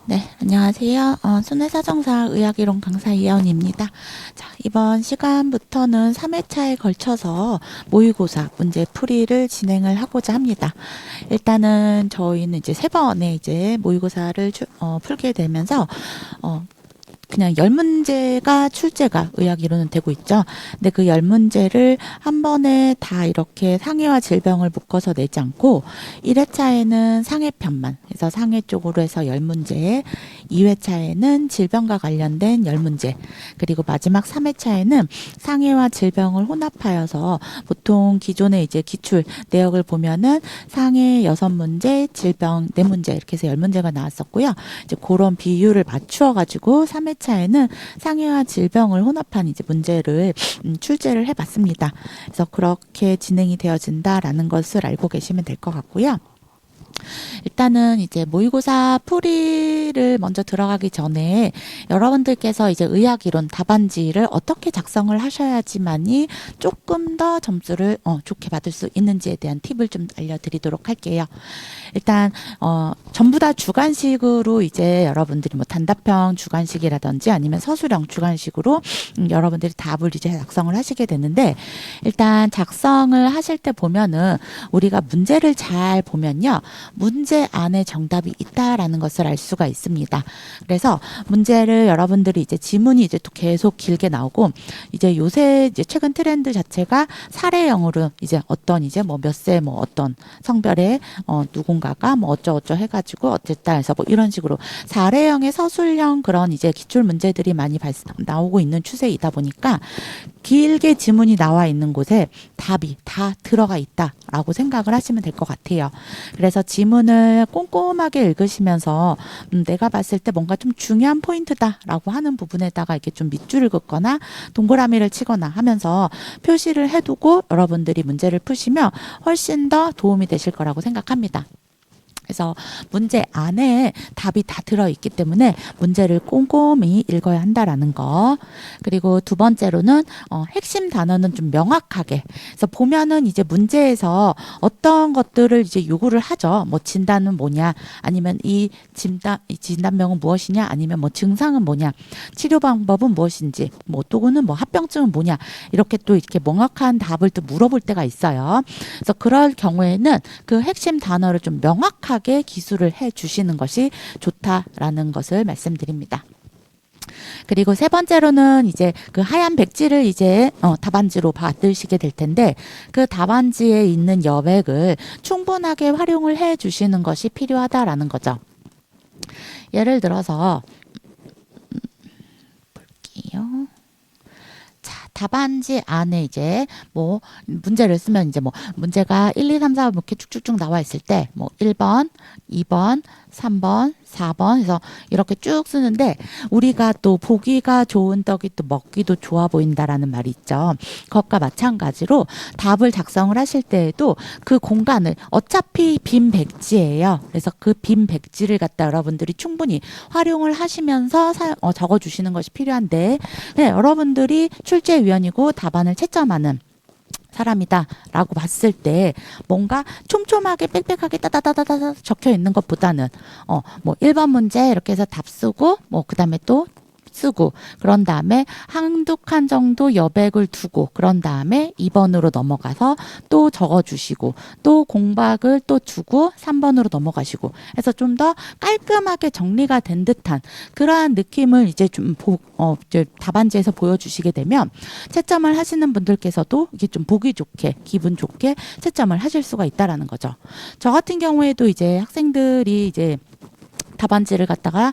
네, 안녕하세요. 손해사정사 의학이론 강사 이하원입니다. 자, 이번 시간부터는 3회차에 걸쳐서 모의고사 문제 풀이를 진행을 하고자 합니다. 일단은 저희는 이제 세 번의 이제 모의고사를 풀게 되면서 그냥 10문제가 출제가 의학이론은 되고 있죠. 근데 그 10문제를 한 번에 다 이렇게 상해와 질병을 묶어서 내지 않고 1회차에는 상해편만 해서 상해 쪽으로 해서 10문제, 2회차에는 질병과 관련된 10문제, 그리고 마지막 3회차에는 상해와 질병을 혼합하여서 보통 기존의 이제 기출 내역을 보면은 상해 6문제, 질병 4문제 이렇게 해서 10문제가 나왔었고요. 이제 그런 비율을 맞추어 가지고 3회차에는 상해와 질병을 혼합한 이제 문제를 출제를 해봤습니다. 그래서 그렇게 진행이 되어진다라는 것을 알고 계시면 될 것 같고요. 일단은 이제 모의고사 풀이를 먼저 들어가기 전에 여러분들께서 이제 의학이론 답안지를 어떻게 작성을 하셔야지만이 조금 더 점수를 좋게 받을 수 있는지에 대한 팁을 좀 알려드리도록 할게요. 일단 전부 다 주관식으로 이제 여러분들이 뭐 단답형 주관식이라든지 아니면 서술형 주관식으로 여러분들이 답을 이제 작성을 하시게 되는데, 일단 작성을 하실 때 보면은 우리가 문제를 잘 보면요, 문제 안에 정답이 있다라는 것을 알 수가 있습니다. 그래서 문제를 여러분들이 이제 지문이 이제 또 계속 길게 나오고, 이제 요새 이제 최근 트렌드 자체가 사례형으로 이제 어떤 이제 뭐 몇 세 뭐 어떤 성별의 누군가가 뭐 어쩌어쩌 해가지고 어쨌다 해서 뭐 이런 식으로 사례형의 서술형 그런 이제 기출 문제들이 많이 나오고 있는 추세이다 보니까 길게 지문이 나와 있는 곳에 답이 다 들어가 있다라고 생각을 하시면 될 것 같아요. 그래서 지문을 꼼꼼하게 읽으시면서 내가 봤을 때 뭔가 좀 중요한 포인트다라고 하는 부분에다가 이렇게 좀 밑줄을 긋거나 동그라미를 치거나 하면서 표시를 해두고 여러분들이 문제를 푸시면 훨씬 더 도움이 되실 거라고 생각합니다. 그래서 문제 안에 답이 다 들어있기 때문에 문제를 꼼꼼히 읽어야 한다라는 거. 그리고 두 번째로는 핵심 단어는 좀 명확하게. 그래서 보면은 이제 문제에서 어떤 것들을 이제 요구를 하죠. 뭐 진단은 뭐냐, 아니면 이 진단명은 무엇이냐, 아니면 뭐 증상은 뭐냐, 치료 방법은 무엇인지, 뭐 또는 뭐 합병증은 뭐냐, 이렇게 또 이렇게 명확한 답을 또 물어볼 때가 있어요. 그래서 그럴 경우에는 그 핵심 단어를 좀 명확하게 기술을 해 주시는 것이 좋다라는 것을 말씀드립니다. 그리고 세 번째로는 이제 그 하얀 백지를 이제 답안지로 받으시게 될 텐데, 그 답안지에 있는 여백을 충분하게 활용을 해 주시는 것이 필요하다라는 거죠. 예를 들어서 볼게요. 답안지 안에 이제 뭐 문제를 쓰면 이제 뭐 문제가 1, 2, 3, 4 이렇게 쭉쭉쭉 나와 있을 때 뭐 1번, 2번, 3번, 4번 해서 이렇게 쭉 쓰는데, 우리가 또 보기가 좋은 떡이 또 먹기도 좋아 보인다라는 말이 있죠. 그것과 마찬가지로 답을 작성을 하실 때에도 그 공간을, 어차피 빈 백지예요. 그래서 그 빈 백지를 갖다 여러분들이 충분히 활용을 하시면서 적어주시는 것이 필요한데, 네, 여러분들이 출제위원이고 답안을 채점하는 사람이다 라고 봤을 때 뭔가 촘촘하게 빽빽하게 따다다다다 적혀 있는 것보다는 뭐 1번 문제 이렇게 해서 답 쓰고 뭐 그 다음에 또 쓰고, 그런 다음에 한두 칸 정도 여백을 두고, 그런 다음에 2번으로 넘어가서 또 적어주시고, 또 공박을 또 두고 3번으로 넘어가시고 해서 좀 더 깔끔하게 정리가 된 듯한 그러한 느낌을 이제 좀 이제 답안지에서 보여주시게 되면 채점을 하시는 분들께서도 이게 좀 보기 좋게, 기분 좋게 채점을 하실 수가 있다라는 거죠. 저 같은 경우에도 이제 학생들이 이제 답안지를 갖다가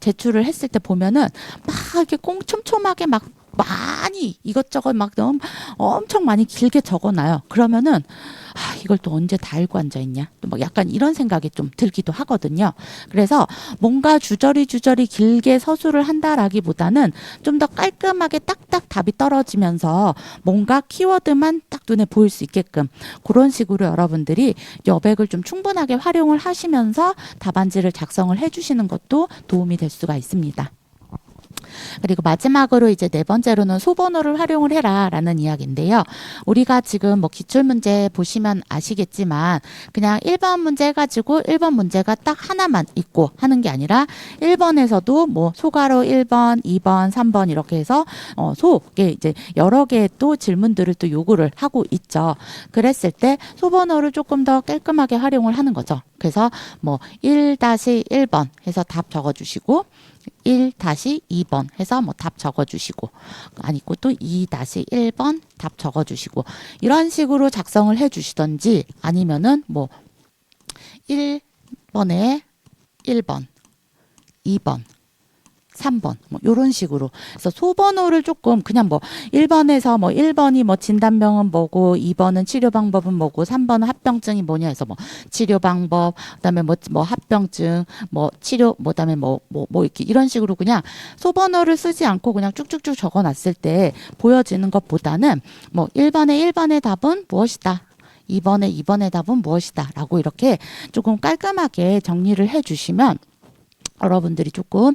제출을 했을 때 보면은 막 이렇게 촘촘하게 막 많이 이것저것 막 너무 엄청 많이 길게 적어놔요. 그러면은 이걸 또 언제 다 읽고 앉아 있냐, 또 막 약간 이런 생각이 좀 들기도 하거든요. 그래서 뭔가 주저리 길게 서술을 한다라기보다는 좀 더 깔끔하게 딱딱 답이 떨어지면서 뭔가 키워드만 딱 눈에 보일 수 있게끔 그런 식으로 여러분들이 여백을 좀 충분하게 활용을 하시면서 답안지를 작성을 해주시는 것도 도움이 될 수가 있습니다. 그리고 마지막으로 이제 네 번째로는 소번호를 활용을 해라라는 이야기인데요. 우리가 지금 뭐 기출문제 보시면 아시겠지만 그냥 1번 문제 해가지고 1번 문제가 딱 하나만 있고 하는 게 아니라 1번에서도 뭐 소가로 1번, 2번, 3번 이렇게 해서 소게 이제 여러 개의 또 질문들을 또 요구를 하고 있죠. 그랬을 때 소번호를 조금 더 깔끔하게 활용을 하는 거죠. 그래서 뭐 1-1번 해서 답 적어주시고 1-2번 해서 뭐 답 적어주시고 아니고 또 2-1번 답 적어주시고 이런 식으로 작성을 해주시던지 아니면은 뭐 1번에 1번, 2번, 3번 뭐 이런 식으로 그래서 소번호를 조금 그냥 뭐 1번에서 뭐 1번이 뭐 진단명은 뭐고 2번은 치료 방법은 뭐고 3번은 합병증이 뭐냐 해서 뭐 치료 방법 그다음에 뭐 합병증 뭐 치료 뭐 그다음에 뭐 이렇게 이런 식으로 그냥 소번호를 쓰지 않고 그냥 쭉쭉쭉 적어 놨을 때 보여지는 것보다는 뭐 1번의 답은 무엇이다. 2번의 답은 무엇이다 라고 이렇게 조금 깔끔하게 정리를 해 주시면 여러분들이 조금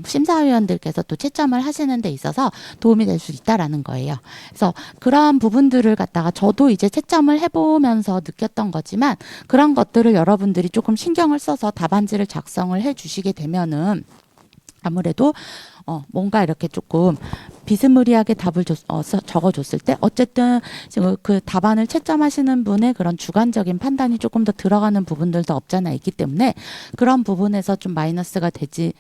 심사위원들께서 또 채점을 하시는 데 있어서 도움이 될 수 있다라는 거예요. 그래서 그런 부분들을 갖다가 저도 이제 채점을 해보면서 느꼈던 거지만 그런 것들을 여러분들이 조금 신경을 써서 답안지를 작성을 해 주시게 되면은 아무래도 뭔가 이렇게 조금 비스무리하게 답을 적어줬을 때 어쨌든 그 답안을 채점하시는 분의 그런 주관적인 판단이 조금 더 들어가는 부분들도 없잖아 있기 때문에 그런 부분에서 좀 마이너스가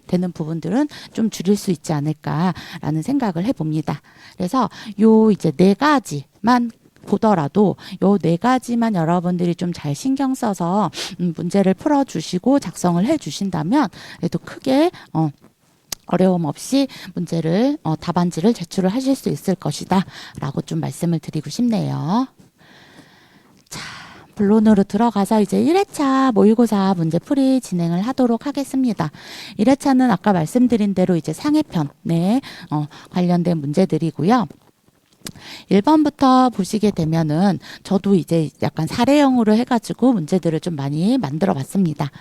되는 부분들은 좀 줄일 수 있지 않을까라는 생각을 해봅니다. 그래서 요 이제 네 가지만 보더라도 요 네 가지만 여러분들이 좀 잘 신경 써서 문제를 풀어주시고 작성을 해주신다면 그래도 크게 어려움 없이 문제를 답안지를 제출을 하실 수 있을 것이다 라고 좀 말씀을 드리고 싶네요. 자, 본론으로 들어가서 이제 1회차 모의고사 문제풀이 진행을 하도록 하겠습니다. 1회차는 아까 말씀드린 대로 이제 상해편에 관련된 문제들이고요. 1번부터 보시게 되면은 저도 이제 약간 사례형으로 해가지고 문제들을 좀 많이 만들어 봤습니다.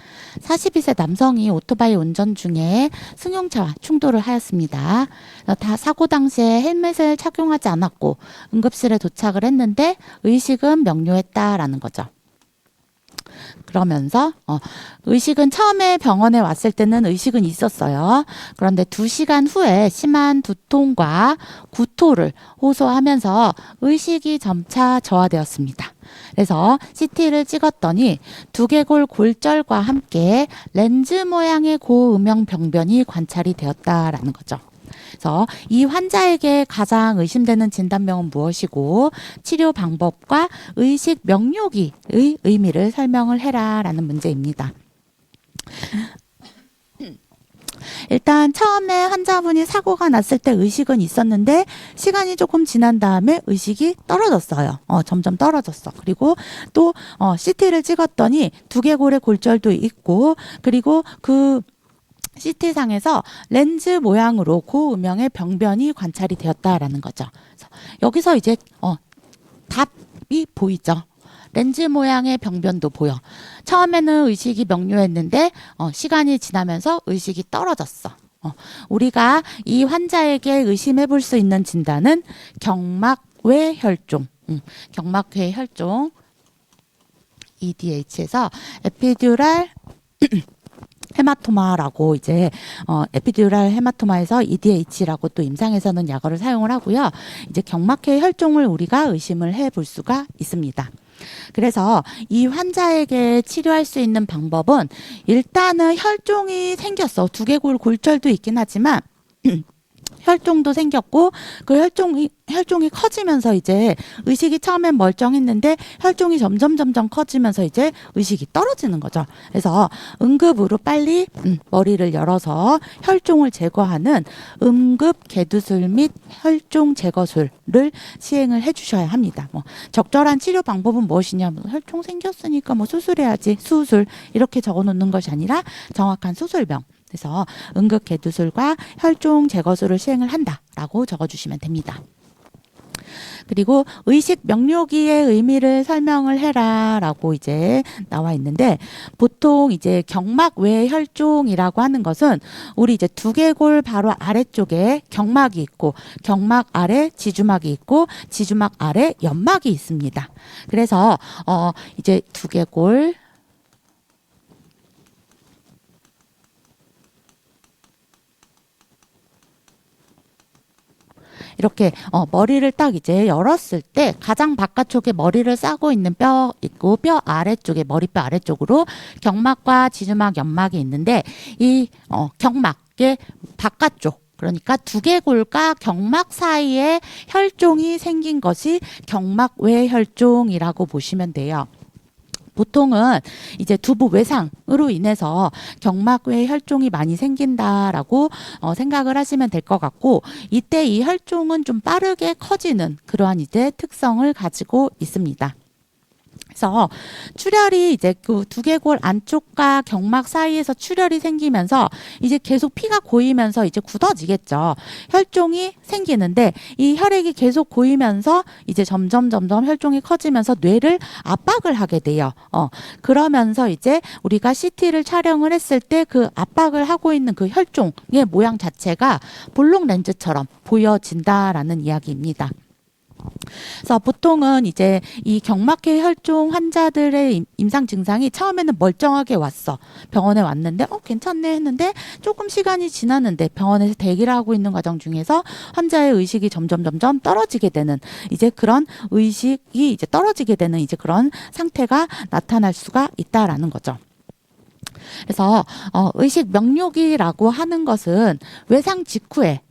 42세 남성이 오토바이 운전 중에 승용차와 충돌을 하였습니다. 다 사고 당시에 헬멧을 착용하지 않았고 응급실에 도착을 했는데 의식은 명료했다라는 거죠. 그러면서 의식은 처음에 병원에 왔을 때는 의식은 있었어요. 그런데 2시간 후에 심한 두통과 구토를 호소하면서 의식이 점차 저하되었습니다. 그래서 CT를 찍었더니 두개골 골절과 함께 렌즈 모양의 고음영 병변이 관찰이 되었다라는 거죠. 그래서 이 환자에게 가장 의심되는 진단명은 무엇이고 치료 방법과 의식 명료기의 의미를 설명을 해라라는 문제입니다. 일단 처음에 환자분이 사고가 났을 때 의식은 있었는데 시간이 조금 지난 다음에 의식이 떨어졌어요. 점점 떨어졌어. 그리고 또 CT를 찍었더니 두개골의 골절도 있고 그리고 그 CT상에서 렌즈 모양으로 고음영의 병변이 관찰이 되었다라는 거죠. 그래서 여기서 이제 답이 보이죠. 렌즈 모양의 병변도 보여. 처음에는 의식이 명료했는데 시간이 지나면서 의식이 떨어졌어. 우리가 이 환자에게 의심해 볼 수 있는 진단은 경막외 혈종, 경막외 혈종 EDH에서 에피듀랄 헤마토마라고 이제 에피듀랄 헤마토마에서 EDH라고 또 임상에서는 약어를 사용을 하고요. 이제 경막회 혈종을 우리가 의심을 해 볼 수가 있습니다. 그래서 이 환자에게 치료할 수 있는 방법은 일단은 혈종이 생겼어. 두개골 골절도 있긴 하지만 혈종도 생겼고 그 혈종이 커지면서 이제 의식이 처음엔 멀쩡했는데 혈종이 점점 커지면서 이제 의식이 떨어지는 거죠. 그래서 응급으로 빨리 머리를 열어서 혈종을 제거하는 응급 개두술 및 혈종 제거술을 시행을 해주셔야 합니다. 뭐 적절한 치료 방법은 무엇이냐? 혈종 생겼으니까 뭐 수술해야지. 수술 이렇게 적어놓는 것이 아니라 정확한 수술명. 그래서 응급 개두술과 혈종 제거술을 시행을 한다라고 적어주시면 됩니다. 그리고 의식 명료기의 의미를 설명을 해라라고 이제 나와 있는데, 보통 이제 경막 외 혈종이라고 하는 것은 우리 이제 두개골 바로 아래쪽에 경막이 있고, 경막 아래 지주막이 있고, 지주막 아래 연막이 있습니다. 그래서 이제 두개골, 이렇게 머리를 딱 이제 열었을 때 가장 바깥쪽에 머리를 싸고 있는 뼈 있고, 뼈 아래쪽에, 머리뼈 아래쪽으로 경막과 지주막, 연막이 있는데, 이 경막의 바깥쪽, 그러니까 두개골과 경막 사이에 혈종이 생긴 것이 경막 외 혈종이라고 보시면 돼요. 보통은 이제 두부 외상으로 인해서 경막 외 혈종이 많이 생긴다라고 생각을 하시면 될 것 같고, 이때 이 혈종은 좀 빠르게 커지는 그러한 이제 특성을 가지고 있습니다. 그래서 출혈이 이제 그 두개골 안쪽과 경막 사이에서 출혈이 생기면서 이제 계속 피가 고이면서 이제 굳어지겠죠. 혈종이 생기는데 이 혈액이 계속 고이면서 이제 점점 혈종이 커지면서 뇌를 압박을 하게 돼요. 그러면서 이제 우리가 CT를 촬영을 했을 때 그 압박을 하고 있는 그 혈종의 모양 자체가 볼록 렌즈처럼 보여진다라는 이야기입니다. 그래서 보통은 이제 이 경막계 혈종 환자들의 임상 증상이 처음에는 멀쩡하게 왔어. 병원에 왔는데 괜찮네 했는데 조금 시간이 지났는데 병원에서 대기를 하고 있는 과정 중에서 환자의 의식이 점점 떨어지게 되는, 이제 그런 의식이 이제 떨어지게 되는 이제 그런 상태가 나타날 수가 있다라는 거죠. 그래서 의식 명료기라고 하는 것은 외상 직후에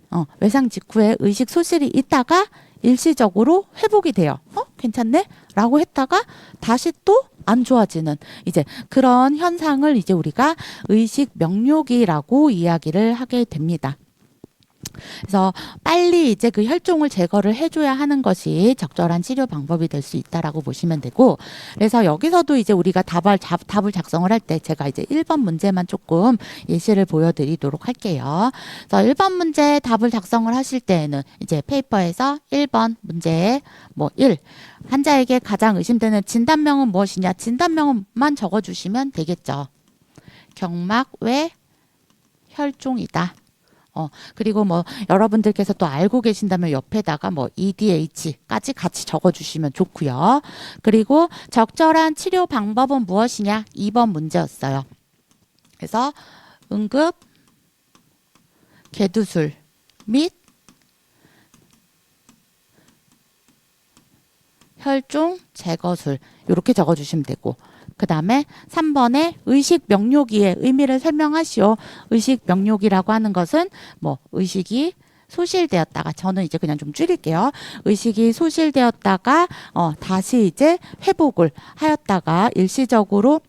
의식 소실이 있다가 일시적으로 회복이 돼요. 괜찮네? 라고 했다가 다시 또 안 좋아지는 이제 그런 현상을 이제 우리가 의식 명료기라고 이야기를 하게 됩니다. 그래서 빨리 이제 그 혈종을 제거를 해줘야 하는 것이 적절한 치료 방법이 될 수 있다라고 보시면 되고, 그래서 여기서도 이제 우리가 답을 작성을 할 때 제가 이제 1번 문제만 조금 예시를 보여드리도록 할게요. 그래서 1번 문제 답을 작성을 하실 때에는 이제 페이퍼에서 1번 문제에 1. 환자에게 가장 의심되는 진단명은 무엇이냐? 진단명만 적어주시면 되겠죠. 경막 외 혈종이다. 그리고 여러분들께서 또 알고 계신다면 옆에다가 EDH까지 같이 적어주시면 좋고요. 그리고 적절한 치료 방법은 무엇이냐? 2번 문제였어요. 그래서 응급 개두술 및 혈종 제거술 이렇게 적어주시면 되고, 그 다음에 3번에 의식 명료기의 의미를 설명하시오. 의식 명료기라고 하는 것은 의식이 소실되었다가, 저는 이제 그냥 좀 줄일게요. 의식이 소실되었다가 다시 이제 회복을 하였다가 일시적으로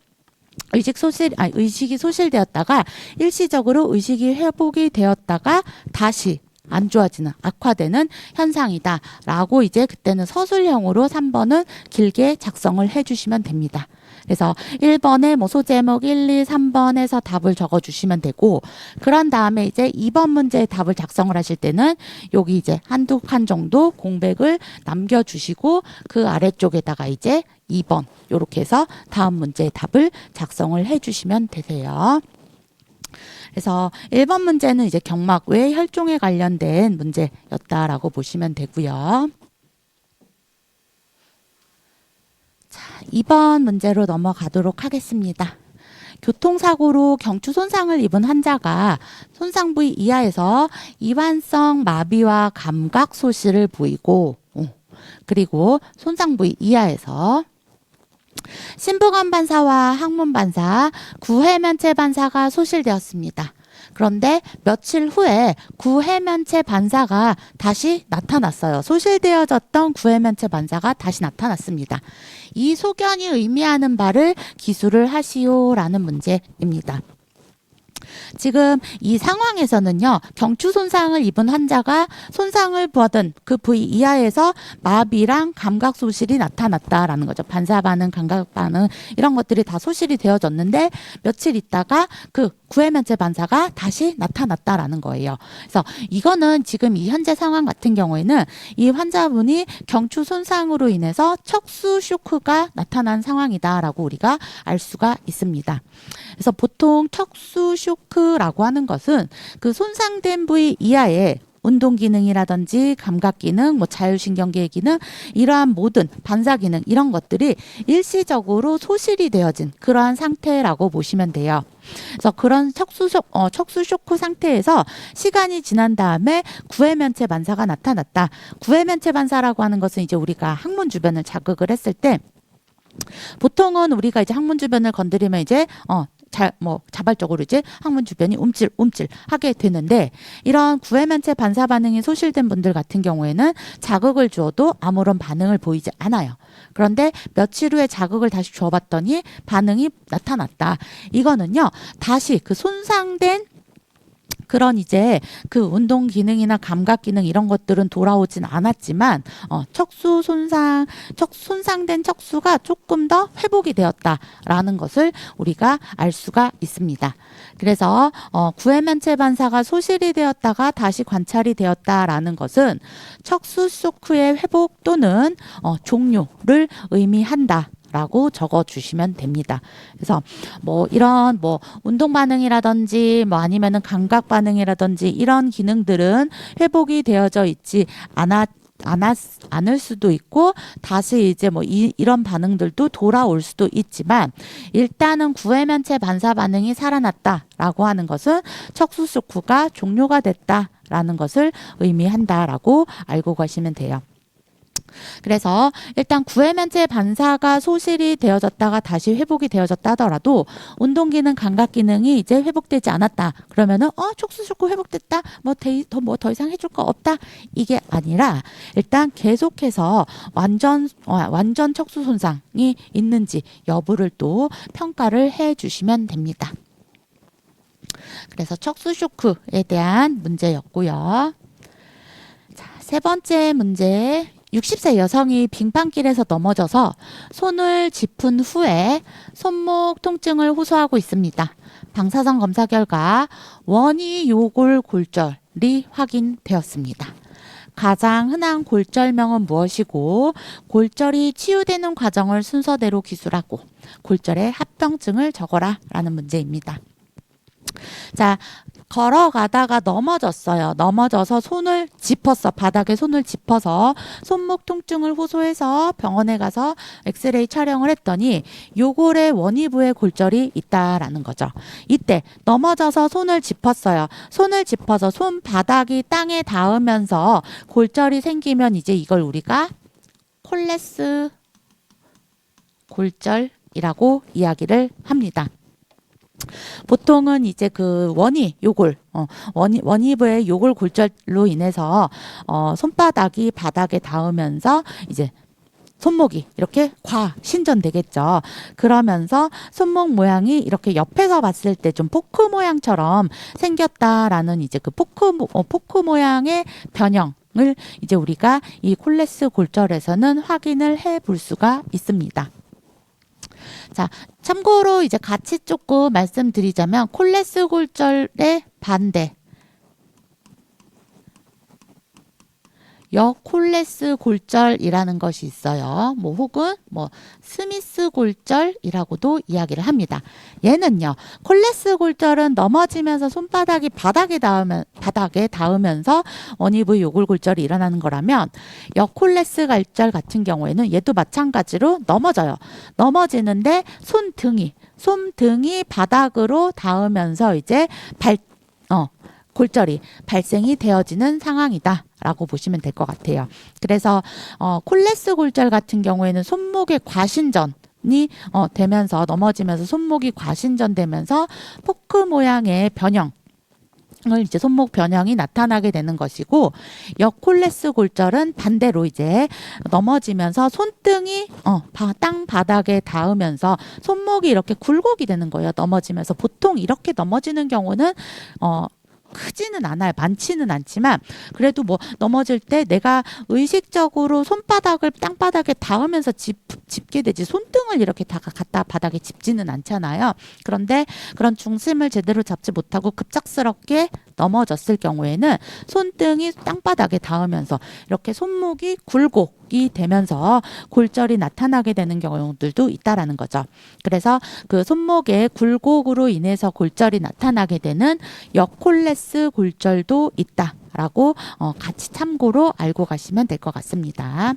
의식이 소실되었다가 일시적으로 의식이 회복이 되었다가 다시 안 좋아지는, 악화되는 현상이다 라고 이제 그때는 서술형으로 3번은 길게 작성을 해주시면 됩니다. 그래서 1번에 소제목 1, 2, 3번에서 답을 적어주시면 되고, 그런 다음에 이제 2번 문제의 답을 작성을 하실 때는 여기 이제 한두 칸 정도 공백을 남겨주시고 그 아래쪽에다가 이제 2번 이렇게 해서 다음 문제의 답을 작성을 해주시면 되세요. 그래서 1번 문제는 이제 경막 외 혈종에 관련된 문제였다라고 보시면 되고요. 자, 2번 문제로 넘어가도록 하겠습니다. 교통사고로 경추 손상을 입은 환자가 손상 부위 이하에서 이완성 마비와 감각 소실을 보이고, 그리고 손상 부위 이하에서 신부관 반사와 항문 반사, 구해면체 반사가 소실되었습니다. 그런데 며칠 후에 구해면체 반사가 다시 나타났어요. 소실되어졌던 구해면체 반사가 다시 나타났습니다. 이 소견이 의미하는 바를 기술을 하시오라는 문제입니다. 지금 이 상황에서는요, 경추 손상을 입은 환자가 손상을 받은 그 부위 이하에서 마비랑 감각 소실이 나타났다라는 거죠. 반사 반응, 감각 반응 이런 것들이 다 소실이 되어졌는데 며칠 있다가 그 구회면체 반사가 다시 나타났다라는 거예요. 그래서 이거는 지금 이 현재 상황 같은 경우에는 이 환자분이 경추 손상으로 인해서 척수 쇼크가 나타난 상황이다라고 우리가 알 수가 있습니다. 그래서 보통 척수 쇼크라고 하는 것은 그 손상된 부위 이하에 운동 기능이라든지 감각 기능, 뭐 자율신경계 기능, 이러한 모든 반사 기능 이런 것들이 일시적으로 소실이 되어진 그러한 상태라고 보시면 돼요. 그래서 그런 척수 쇼크 상태에서 시간이 지난 다음에 구회면체 반사가 나타났다. 구회면체 반사라고 하는 것은 이제 우리가 항문 주변을 자극을 했을 때 보통은 우리가 이제 항문 주변을 건드리면 이제 자발적으로 이제 항문 주변이 움찔움찔 하게 되는데, 이런 구회면체 반사 반응이 소실된 분들 같은 경우에는 자극을 주어도 아무런 반응을 보이지 않아요. 그런데 며칠 후에 자극을 다시 주어봤더니 반응이 나타났다. 이거는요, 다시 그 손상된 그런 이제 그 운동 기능이나 감각 기능 이런 것들은 돌아오진 않았지만 손상된 척수가 조금 더 회복이 되었다라는 것을 우리가 알 수가 있습니다. 그래서 구회면체 반사가 소실이 되었다가 다시 관찰이 되었다라는 것은 척수 쇼크의 회복 또는 종료를 의미한다. 라고 적어 주시면 됩니다. 그래서 이런 운동 반응이라든지 아니면은 감각 반응이라든지 이런 기능들은 회복이 되어져 있지 않을 수도 있고, 다시 이제 이런 반응들도 돌아올 수도 있지만, 일단은 구회면체 반사 반응이 살아났다라고 하는 것은 척수 쇼크가 종료가 됐다라는 것을 의미한다라고 알고 가시면 돼요. 그래서 일단 구회면체 반사가 소실이 되어졌다가 다시 회복이 되어졌다 하더라도 운동 기능, 감각 기능이 이제 회복되지 않았다. 그러면은 척수 쇼크 회복됐다. 더 이상 해줄 거 없다. 이게 아니라 일단 계속해서 완전 척수 손상이 있는지 여부를 또 평가를 해 주시면 됩니다. 그래서 척수 쇼크에 대한 문제였고요. 자, 세 번째 문제. 60세 여성이 빙판길에서 넘어져서 손을 짚은 후에 손목 통증을 호소하고 있습니다. 방사선 검사 결과 원위 요골 골절이 확인되었습니다. 가장 흔한 골절명은 무엇이고, 골절이 치유되는 과정을 순서대로 기술하고 골절의 합병증을 적어라 라는 문제입니다. 자, 걸어가다가 넘어졌어요. 넘어져서 바닥에 손을 짚어서 손목 통증을 호소해서 병원에 가서 엑스레이 촬영을 했더니 요골의 원위부에 골절이 있다라는 거죠. 이때 넘어져서 손을 짚었어요. 손을 짚어서 손바닥이 땅에 닿으면서 골절이 생기면 이제 이걸 우리가 콜레스 골절이라고 이야기를 합니다. 보통은 이제 그 원위부의 요골 골절로 인해서 손바닥이 바닥에 닿으면서 이제 손목이 이렇게 과신전되겠죠. 그러면서 손목 모양이 이렇게 옆에서 봤을 때 좀 포크 모양처럼 생겼다라는 이제 그 포크 모양의 변형을 이제 우리가 이 콜레스 골절에서는 확인을 해 볼 수가 있습니다. 자, 참고로 이제 같이 조금 말씀드리자면 콜레스 골절의 반대, 역콜레스 골절이라는 것이 있어요. 혹은 스미스 골절이라고도 이야기를 합니다. 얘는요, 콜레스 골절은 넘어지면서 손바닥이 바닥에 닿으면서 원위부 요골 골절이 일어나는 거라면, 역콜레스 골절 같은 경우에는 얘도 마찬가지로 넘어져요. 넘어지는데 손등이 바닥으로 닿으면서 이제 골절이 발생이 되어지는 상황이다 라고 보시면 될 것 같아요. 그래서 콜레스 골절 같은 경우에는 손목의 과신전이 되면서 넘어지면서 손목이 과신전되면서 포크 모양의 변형, 이제 손목 변형이 나타나게 되는 것이고, 여콜레스 골절은 반대로 이제 넘어지면서 손등이 땅 바닥에 닿으면서 손목이 이렇게 굴곡이 되는 거예요. 넘어지면서. 보통 이렇게 넘어지는 경우는 크지는 않아요. 많지는 않지만 그래도 뭐 넘어질 때 내가 의식적으로 손바닥을 땅바닥에 닿으면서 짚게 되지 손등을 이렇게 다 갖다 바닥에 짚지는 않잖아요. 그런데 그런 중심을 제대로 잡지 못하고 급작스럽게 넘어졌을 경우에는 손등이 땅바닥에 닿으면서 이렇게 손목이 굴곡이 되면서 골절이 나타나게 되는 경우들도 있다라는 거죠. 그래서 그 손목의 굴곡으로 인해서 골절이 나타나게 되는 여콜레스 골절도 있다라고 같이 참고로 알고 가시면 될 것 같습니다.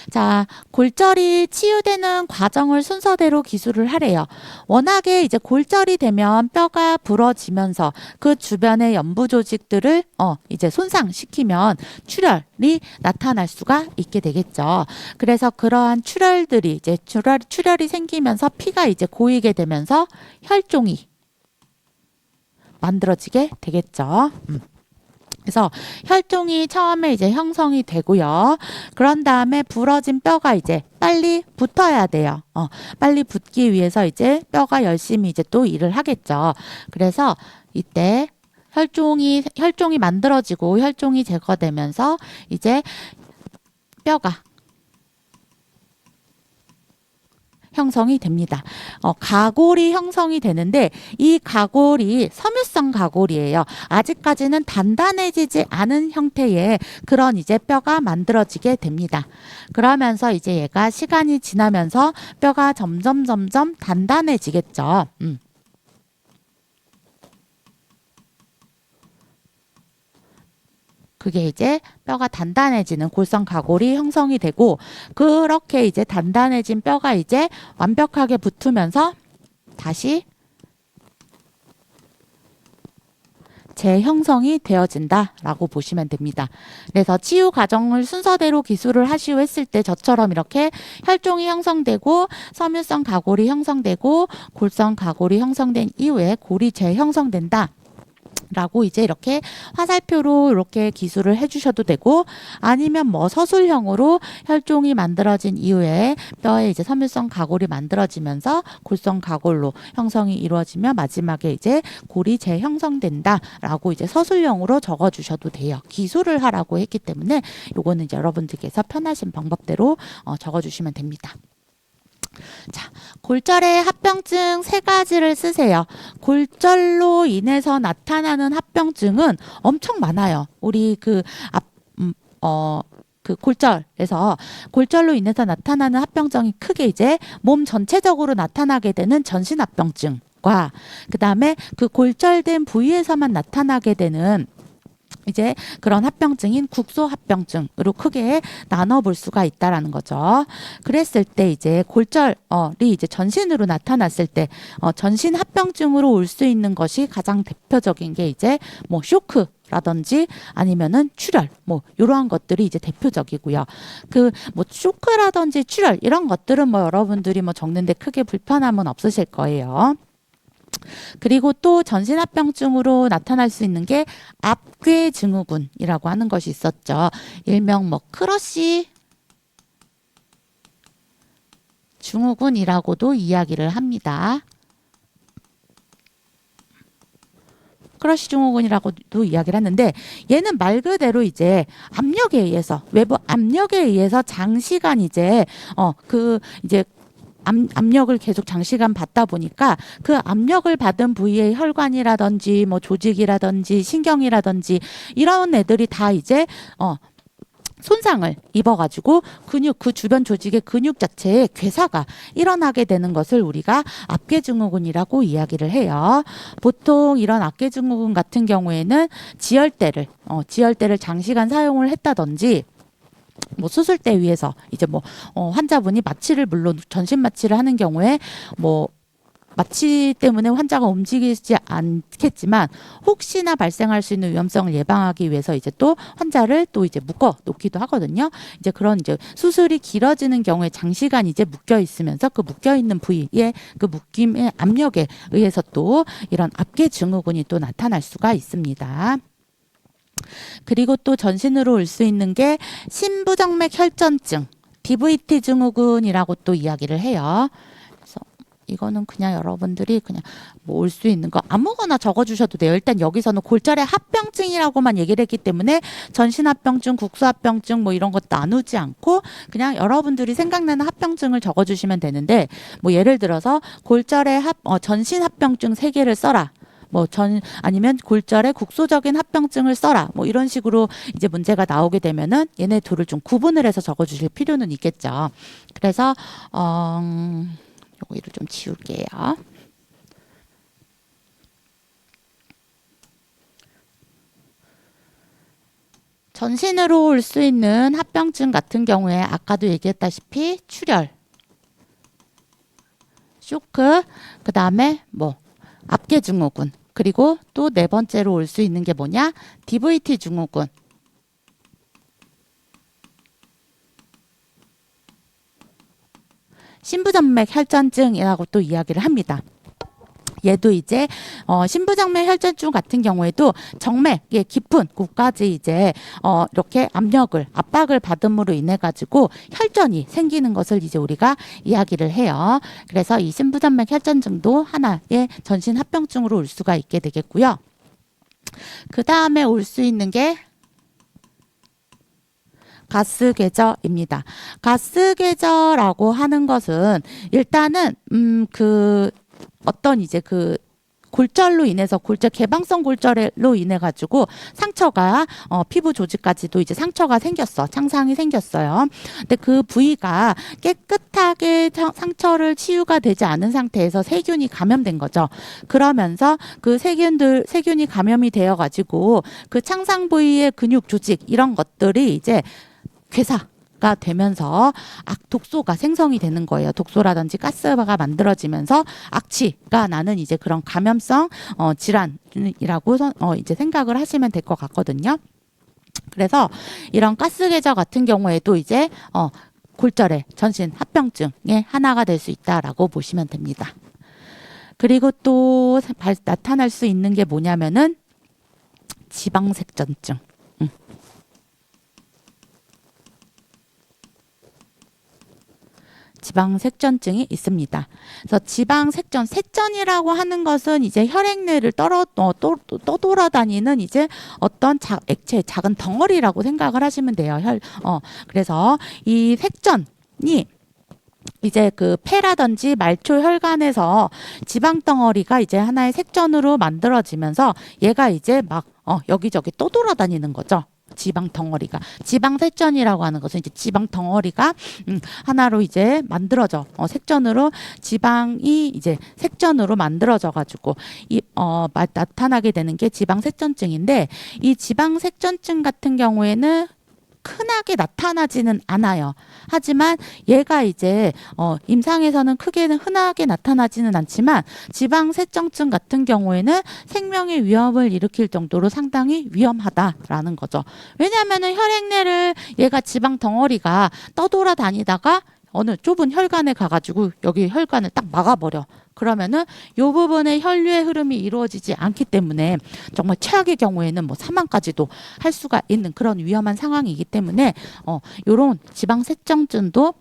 자, 골절이 치유되는 과정을 순서대로 기술을 하래요. 워낙에 이제 골절이 되면 뼈가 부러지면서 그 주변의 연부 조직들을 이제 손상시키면 출혈이 나타날 수가 있게 되겠죠. 그래서 그러한 출혈들이 이제 출혈이 생기면서 피가 이제 고이게 되면서 혈종이 만들어지게 되겠죠. 그래서 혈종이 처음에 이제 형성이 되고요. 그런 다음에 부러진 뼈가 이제 빨리 붙어야 돼요. 빨리 붙기 위해서 이제 뼈가 열심히 이제 또 일을 하겠죠. 그래서 이때 혈종이 만들어지고 혈종이 제거되면서 이제 뼈가 형성이 됩니다. 가골이 형성이 되는데 이 가골이 섬유성 가골이에요. 아직까지는 단단해지지 않은 형태의 그런 이제 뼈가 만들어지게 됩니다. 그러면서 이제 얘가 시간이 지나면서 뼈가 점점 단단해지겠죠. 그게 이제 뼈가 단단해지는 골성 가골이 형성이 되고, 그렇게 이제 단단해진 뼈가 이제 완벽하게 붙으면서 다시 재형성이 되어진다라고 보시면 됩니다. 그래서 치유 과정을 순서대로 기술을 하시오 했을 때 저처럼 이렇게 혈종이 형성되고 섬유성 가골이 형성되고 골성 가골이 형성된 이후에 골이 재형성된다. 라고 이제 이렇게 화살표로 이렇게 기술을 해주셔도 되고, 아니면 뭐 서술형으로 혈종이 만들어진 이후에 뼈에 이제 섬유성 가골이 만들어지면서 골성 가골로 형성이 이루어지며 마지막에 이제 골이 재형성된다라고 이제 서술형으로 적어주셔도 돼요. 기술을 하라고 했기 때문에 요거는 이제 여러분들께서 편하신 방법대로 적어주시면 됩니다. 자, 골절의 합병증 3가지를 쓰세요. 골절로 인해서 나타나는 합병증은 엄청 많아요. 우리 그 골절로 인해서 나타나는 합병증이 크게 이제 몸 전체적으로 나타나게 되는 전신합병증과 그 다음에 그 골절된 부위에서만 나타나게 되는 이제 그런 합병증인 국소합병증으로 크게 나눠볼 수가 있다라는 거죠. 그랬을 때 이제 골절이 이제 전신으로 나타났을 때 전신 합병증으로 올 수 있는 것이 가장 대표적인 게 이제 뭐 쇼크라든지 아니면은 출혈 뭐 이러한 것들이 이제 대표적이고요. 그 뭐 쇼크라든지 출혈 이런 것들은 뭐 여러분들이 뭐 적는데 크게 불편함은 없으실 거예요. 그리고 또 전신합병증으로 나타날 수 있는 게 압괴증후군이라고 하는 것이 있었죠. 일명 뭐 크러쉬 증후군이라고도 이야기를 합니다. 크러쉬 증후군이라고도 이야기를 하는데, 얘는 말 그대로 이제 압력에 의해서, 외부 압력에 의해서 장시간 이제 이제 압력을 계속 장시간 받다 보니까 그 압력을 받은 부위의 혈관이라든지 뭐 조직이라든지 신경이라든지 이런 애들이 다 이제 손상을 입어가지고 그 주변 조직의 근육 자체에 괴사가 일어나게 되는 것을 우리가 압괴증후군이라고 이야기를 해요. 보통 이런 압괴증후군 같은 경우에는 지혈대를 장시간 사용을 했다든지 뭐 수술대 위에서 이제 뭐 환자분이 마취를 물론 전신 마취를 하는 경우에 뭐 마취 때문에 환자가 움직이지 않겠지만 혹시나 발생할 수 있는 위험성을 예방하기 위해서 이제 또 환자를 또 이제 묶어 놓기도 하거든요. 이제 그런 이제 수술이 길어지는 경우에 장시간 이제 묶여 있으면서 그 묶여 있는 부위에 그 묶임의 압력에 의해서 또 이런 압계 증후군이 또 나타날 수가 있습니다. 그리고 또 전신으로 올 수 있는 게 심부정맥 혈전증, DVT 증후군이라고 또 이야기를 해요. 그래서 이거는 그냥 여러분들이 그냥 뭐 올 수 있는 거 아무거나 적어주셔도 돼요. 일단 여기서는 골절의 합병증이라고만 얘기를 했기 때문에 전신합병증, 국소합병증 뭐 이런 것 나누지 않고 그냥 여러분들이 생각나는 합병증을 적어주시면 되는데 뭐 예를 들어서 골절의 전신합병증 3개를 써라. 아니면 골절의 국소적인 합병증을 써라. 뭐 이런 식으로 이제 문제가 나오게 되면은 얘네 둘을 좀 구분을 해서 적어 주실 필요는 있겠죠. 그래서, 요거를 좀 지울게요. 전신으로 올 수 있는 합병증 같은 경우에 아까도 얘기했다시피 출혈, 쇼크, 그 다음에 압계 증후군, 그리고 또 네 번째로 올 수 있는 게 뭐냐? DVT 증후군. 심부정맥 혈전증이라고 또 이야기를 합니다. 얘도 이제 심부정맥 혈전증 같은 경우에도 정맥의 깊은 곳까지 이제 이렇게 압박을 받음으로 인해 가지고 혈전이 생기는 것을 이제 우리가 이야기를 해요. 그래서 이 심부정맥 혈전증도 하나의 전신 합병증으로 올 수가 있게 되겠고요. 그 다음에 올 수 있는 게 가스궤저입니다. 가스궤저라고 하는 것은 일단은 어떤 이제 골절로 인해서 개방성 골절로 인해 가지고 상처가 피부 조직까지도 이제 상처가 생겼어. 창상이 생겼어요. 근데 그 부위가 깨끗하게 상처를 치유가 되지 않은 상태에서 세균이 감염된 거죠. 그러면서 그 세균이 감염이 되어 가지고 그 창상 부위의 근육 조직 이런 것들이 이제 괴사가 되면서 독소가 생성이 되는 거예요. 독소라든지 가스가 만들어지면서 악취가 나는 이제 그런 감염성 질환이라고 이제 생각을 하시면 될 것 같거든요. 그래서 이런 가스궤저 같은 경우에도 이제 골절의 전신 합병증의 하나가 될 수 있다라고 보시면 됩니다. 그리고 또 나타날 수 있는 게 뭐냐면은 지방색전증. 지방색전증이 있습니다. 그래서 색전이라고 하는 것은 이제 혈액내를 떠돌아다니는 이제 어떤 액체, 작은 덩어리라고 생각을 하시면 돼요. 그래서 이 색전이 이제 폐라든지 말초 혈관에서 지방 덩어리가 이제 하나의 색전으로 만들어지면서 얘가 이제 막 여기저기 떠돌아다니는 거죠. 지방 덩어리가 지방색전이라고 하는 것은 이제 지방 덩어리가 하나로 이제 만들어져 색전으로 지방이 이제 색전으로 만들어져 가지고 나타나게 되는 게 지방색전증인데 이 지방색전증 같은 경우에는 흔하게 나타나지는 않아요. 하지만 얘가 이제 임상에서는 흔하게 나타나지는 않지만 지방색전증 같은 경우에는 생명의 위협을 일으킬 정도로 상당히 위험하다라는 거죠. 왜냐하면은 혈액내를 얘가 지방 덩어리가 떠돌아다니다가 어느 좁은 혈관에 가가지고 여기 혈관을 딱 막아버려. 그러면은 요 부분에 혈류의 흐름이 이루어지지 않기 때문에 정말 최악의 경우에는 사망까지도 할 수가 있는 그런 위험한 상황이기 때문에 요런 지방색전증도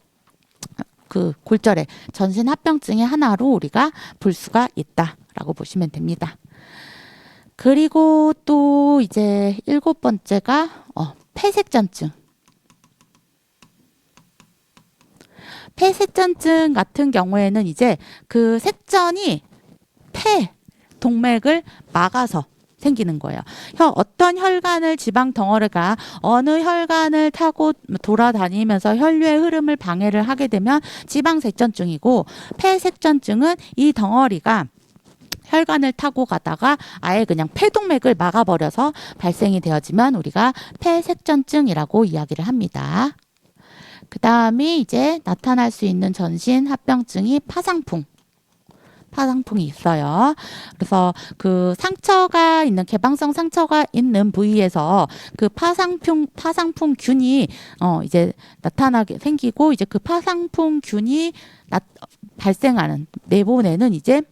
골절의 전신 합병증의 하나로 우리가 볼 수가 있다라고 보시면 됩니다. 그리고 또 이제 7번째가 폐색전증. 폐색전증 같은 경우에는 이제 색전이 동맥을 막아서 생기는 거예요. 어떤 혈관을 지방 덩어리가 어느 혈관을 타고 돌아다니면서 혈류의 흐름을 방해를 하게 되면 지방색전증이고 폐색전증은 이 덩어리가 혈관을 타고 가다가 아예 그냥 폐동맥을 막아버려서 발생이 되어지면 우리가 폐색전증이라고 이야기를 합니다. 그 다음에 이제 나타날 수 있는 전신 합병증이 파상풍. 파상풍이 있어요. 그래서 그 상처가 있는 개방성 상처가 있는 부위에서 그 파상풍균이 이제 나타나게 생기고 이제 그 파상풍균이 발생하는 내보내는 이제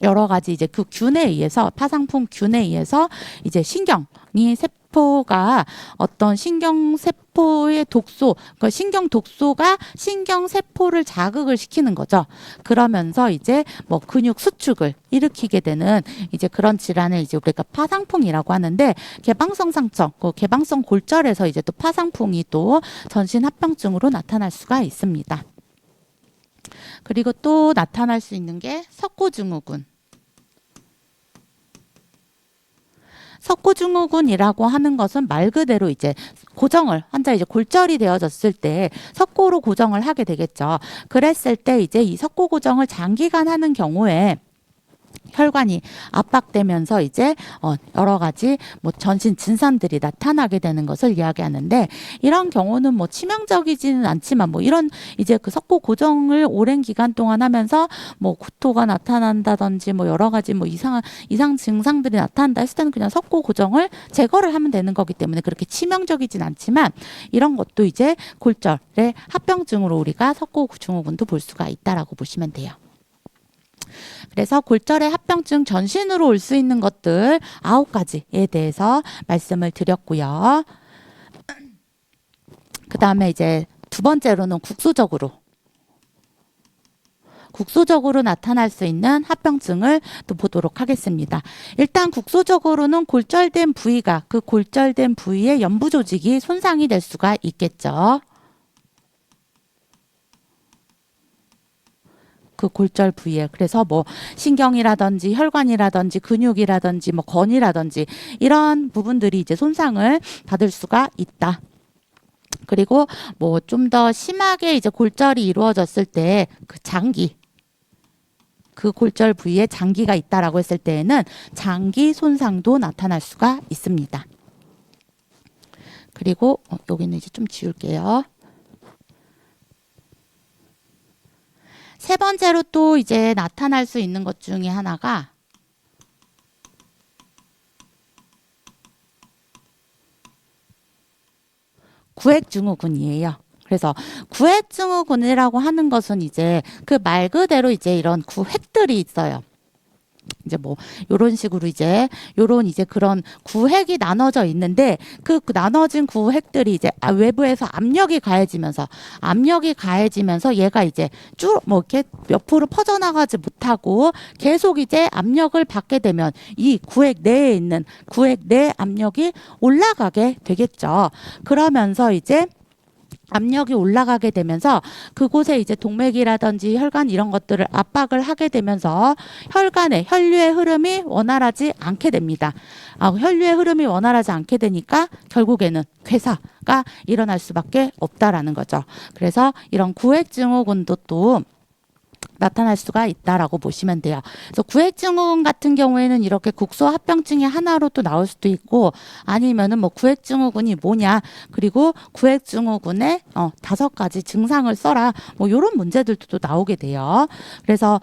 여러 가지 이제 그 균에 의해서 파상풍균에 의해서 이제 신경이 세포가 어떤 신경세포의 독소, 그 신경 독소가 신경세포를 자극을 시키는 거죠. 그러면서 이제 뭐 근육 수축을 일으키게 되는 이제 그런 질환을 이제 우리가 파상풍이라고 하는데 개방성 상처, 그 개방성 골절에서 이제 또 파상풍이 또 전신합병증으로 나타날 수가 있습니다. 그리고 또 나타날 수 있는 게 석고증후군. 석고증후군이라고 하는 것은 말 그대로 이제 고정을 환자 이제 골절이 되어졌을 때 석고로 고정을 하게 되겠죠. 그랬을 때 이제 이 석고 고정을 장기간 하는 경우에 혈관이 압박되면서 이제 여러 가지 뭐 전신 증상들이 나타나게 되는 것을 이야기하는데 이런 경우는 뭐 치명적이지는 않지만 뭐 이런 이제 그 석고 고정을 오랜 기간 동안 하면서 뭐 구토가 나타난다든지 뭐 여러 가지 뭐 이상 증상들이 나타난다 했을 때는 그냥 석고 고정을 제거를 하면 되는 거기 때문에 그렇게 치명적이진 않지만 이런 것도 이제 골절의 합병증으로 우리가 석고 증후군도 볼 수가 있다라고 보시면 돼요. 그래서 골절의 합병증 전신으로 올 수 있는 것들 9가지에 대해서 말씀을 드렸고요. 그 다음에 이제 두 번째로는 국소적으로 나타날 수 있는 합병증을 또 보도록 하겠습니다. 일단 국소적으로는 골절된 부위가 그 골절된 부위의 연부 조직이 손상이 될 수가 있겠죠. 그 골절 부위에 그래서 뭐 신경이라든지 혈관이라든지 근육이라든지 뭐 건이라든지 이런 부분들이 이제 손상을 받을 수가 있다. 그리고 뭐 좀 더 심하게 이제 골절이 이루어졌을 때 그 장기 그 골절 부위에 장기가 있다라고 했을 때에는 장기 손상도 나타날 수가 있습니다. 그리고 여기는 이제 좀 지울게요. 세 번째로 또 이제 나타날 수 있는 것 중에 하나가 구획증후군이에요. 그래서 구획증후군이라고 하는 것은 이제 그 말 그대로 이제 이런 구획들이 있어요. 이제 뭐 요런 식으로 이제 요런 이제 그런 구획이 나눠져 있는데 그 나눠진 구획들이 이제 외부에서 압력이 가해지면서 얘가 이제 쭉 뭐 이렇게 옆으로 퍼져나가지 못하고 계속 이제 압력을 받게 되면 이 구획 내에 있는 구획 내 압력이 올라가게 되겠죠. 그러면서 이제 압력이 올라가게 되면서 그곳에 이제 동맥이라든지 혈관 이런 것들을 압박을 하게 되면서 혈관의 혈류의 흐름이 원활하지 않게 됩니다. 혈류의 흐름이 원활하지 않게 되니까 결국에는 괴사가 일어날 수밖에 없다라는 거죠. 그래서 이런 구획증후군도 또 나타날 수가 있다라고 보시면 돼요. 그래서 구획증후군 같은 경우에는 이렇게 국소합병증의 하나로 또 나올 수도 있고 아니면은 뭐 구획증후군이 뭐냐 그리고 구획증후군의 5가지 증상을 써라 뭐 이런 문제들도 또 나오게 돼요. 그래서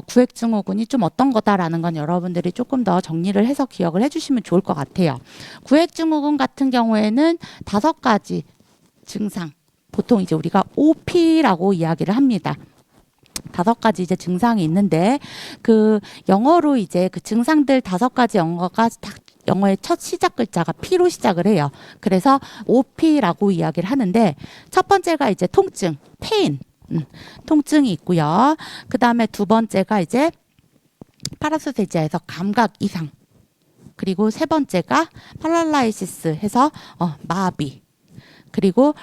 구획증후군이 좀 어떤 거다라는 건 여러분들이 조금 더 정리를 해서 기억을 해주시면 좋을 것 같아요. 구획증후군 같은 경우에는 5가지 증상 보통 이제 우리가 OP라고 이야기를 합니다. 5가지 이제 증상이 있는데 그 영어로 이제 그 증상들 5가지 영어가 딱 영어의 첫 시작 글자가 P로 시작을 해요. 그래서 OP라고 이야기를 하는데 첫 번째가 이제 통증, pain, 통증이 있고요. 그 다음에 두 번째가 이제 파라소세지아에서 감각 이상. 그리고 세 번째가 팔랄라이시스 해서 마비. 그리고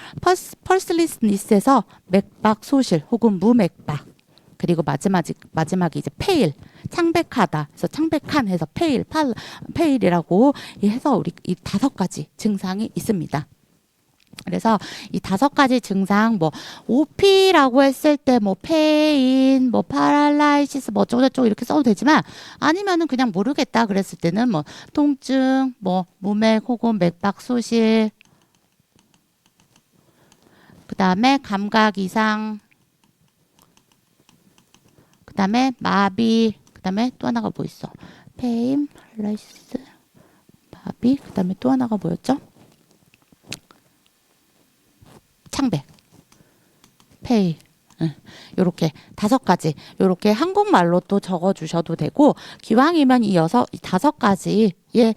펄스리스니스에서 맥박 소실 혹은 무맥박. 그리고 마지막이 이제 페일, 창백하다. 그래서 창백한 해서 페일이라고 해서 우리 이 5가지 증상이 있습니다. 그래서 이 5가지 증상 뭐 OP라고 했을 때 뭐 페인, 뭐 파랄라이시스 뭐 어쩌고저쩌고 이렇게 써도 되지만 아니면은 그냥 모르겠다 그랬을 때는 뭐 통증, 뭐 무맥 혹은 맥박 소실 그 다음에 감각 이상 그 다음에 마비, 그 다음에 또 하나가 뭐 있어? 페임, 플라이시스, 마비, 그 다음에 또 하나가 뭐였죠? 창백, 페이. 요렇게 5가지 요렇게 한국말로 또 적어 주셔도 되고, 기왕이면 이 5가지의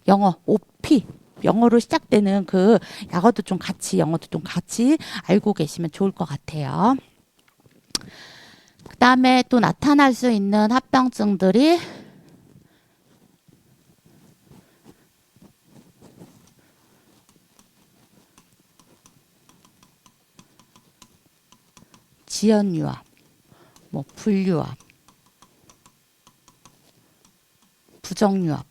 영어 OP, 영어로 시작되는 그 영어도 좀 같이 알고 계시면 좋을 것 같아요. 그 다음에 또 나타날 수 있는 합병증들이 지연유압, 뭐 불유압, 부정유압,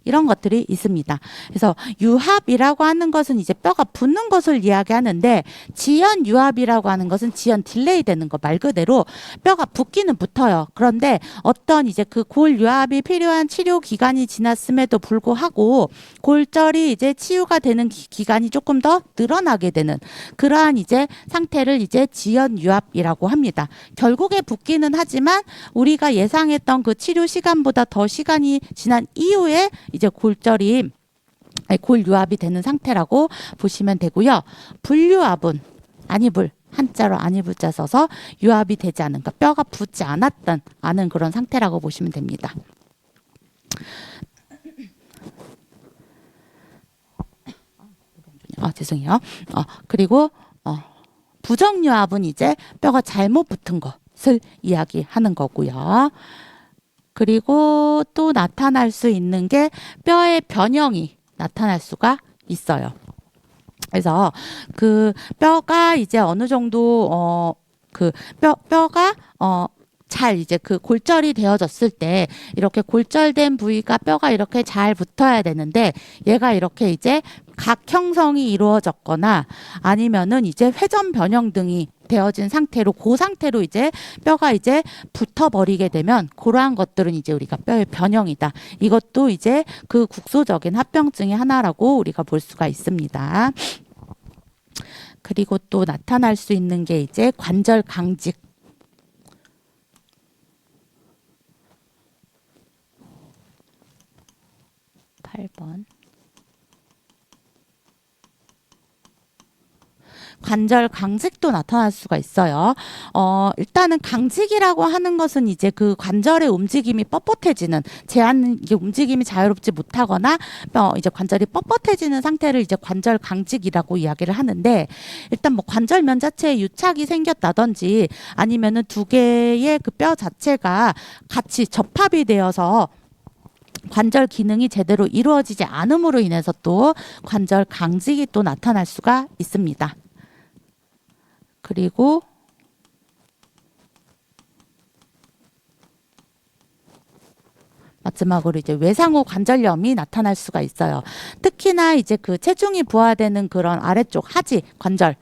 이런 것들이 있습니다. 그래서 유합이라고 하는 것은 이제 뼈가 붙는 것을 이야기하는데, 지연 유합이라고 하는 것은 지연 딜레이 되는 거, 말 그대로 뼈가 붙기는 붙어요. 그런데 어떤 이제 그 골 유합이 필요한 치료 기간이 지났음에도 불구하고 골절이 이제 치유가 되는 기간이 조금 더 늘어나게 되는 그러한 이제 상태를 이제 지연 유합이라고 합니다. 결국에 붙기는 하지만 우리가 예상했던 그 치료 시간보다 더 시간이 지난 이후에 이제 골유합이 되는 상태라고 보시면 되고요. 불유합은 아니불, 한자로 아니불자 써서 유합이 되지 않은, 그러니까 뼈가 붙지 않은 그런 상태라고 보시면 됩니다. 죄송해요. 그리고 부정유합은 이제 뼈가 잘못 붙은 것을 이야기하는 거고요. 그리고 또 나타날 수 있는 게 뼈의 변형이 나타날 수가 있어요. 그래서 그 뼈가 이제 어느 정도 뼈가 잘 이제 그 골절이 되어졌을 때 이렇게 골절된 부위가 뼈가 이렇게 잘 붙어야 되는데, 얘가 이렇게 이제 각 형성이 이루어졌거나 아니면은 이제 회전 변형 등이 되어진 상태로, 그 상태로 이제 뼈가 이제 붙어버리게 되면 그러한 것들은 이제 우리가 뼈의 변형이다. 이것도 이제 그 국소적인 합병증의 하나라고 우리가 볼 수가 있습니다. 그리고 또 나타날 수 있는 게 이제 관절 강직. 8번. 관절 강직도 나타날 수가 있어요. 일단은 강직이라고 하는 것은 이제 그 관절의 움직임이 뻣뻣해지는, 이게 움직임이 자유롭지 못하거나 이제 관절이 뻣뻣해지는 상태를 이제 관절 강직이라고 이야기를 하는데, 일단 뭐 관절면 자체에 유착이 생겼다든지 아니면은 두 개의 그 뼈 자체가 같이 접합이 되어서 관절 기능이 제대로 이루어지지 않음으로 인해서 또 관절 강직이 또 나타날 수가 있습니다. 그리고 마지막으로 이제 외상후 관절염이 나타날 수가 있어요. 특히나 이제 그 체중이 부하되는 그런 아래쪽 하지 관절,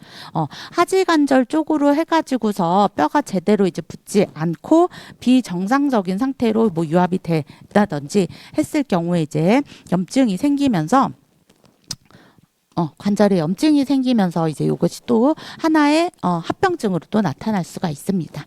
하지 관절 쪽으로 해가지고서 뼈가 제대로 이제 붙지 않고 비정상적인 상태로 뭐 유합이 됐다든지 했을 경우에 이제 염증이 생기면서 관절에 염증이 생기면서 이제 이것이 또 하나의 합병증으로 또 나타날 수가 있습니다.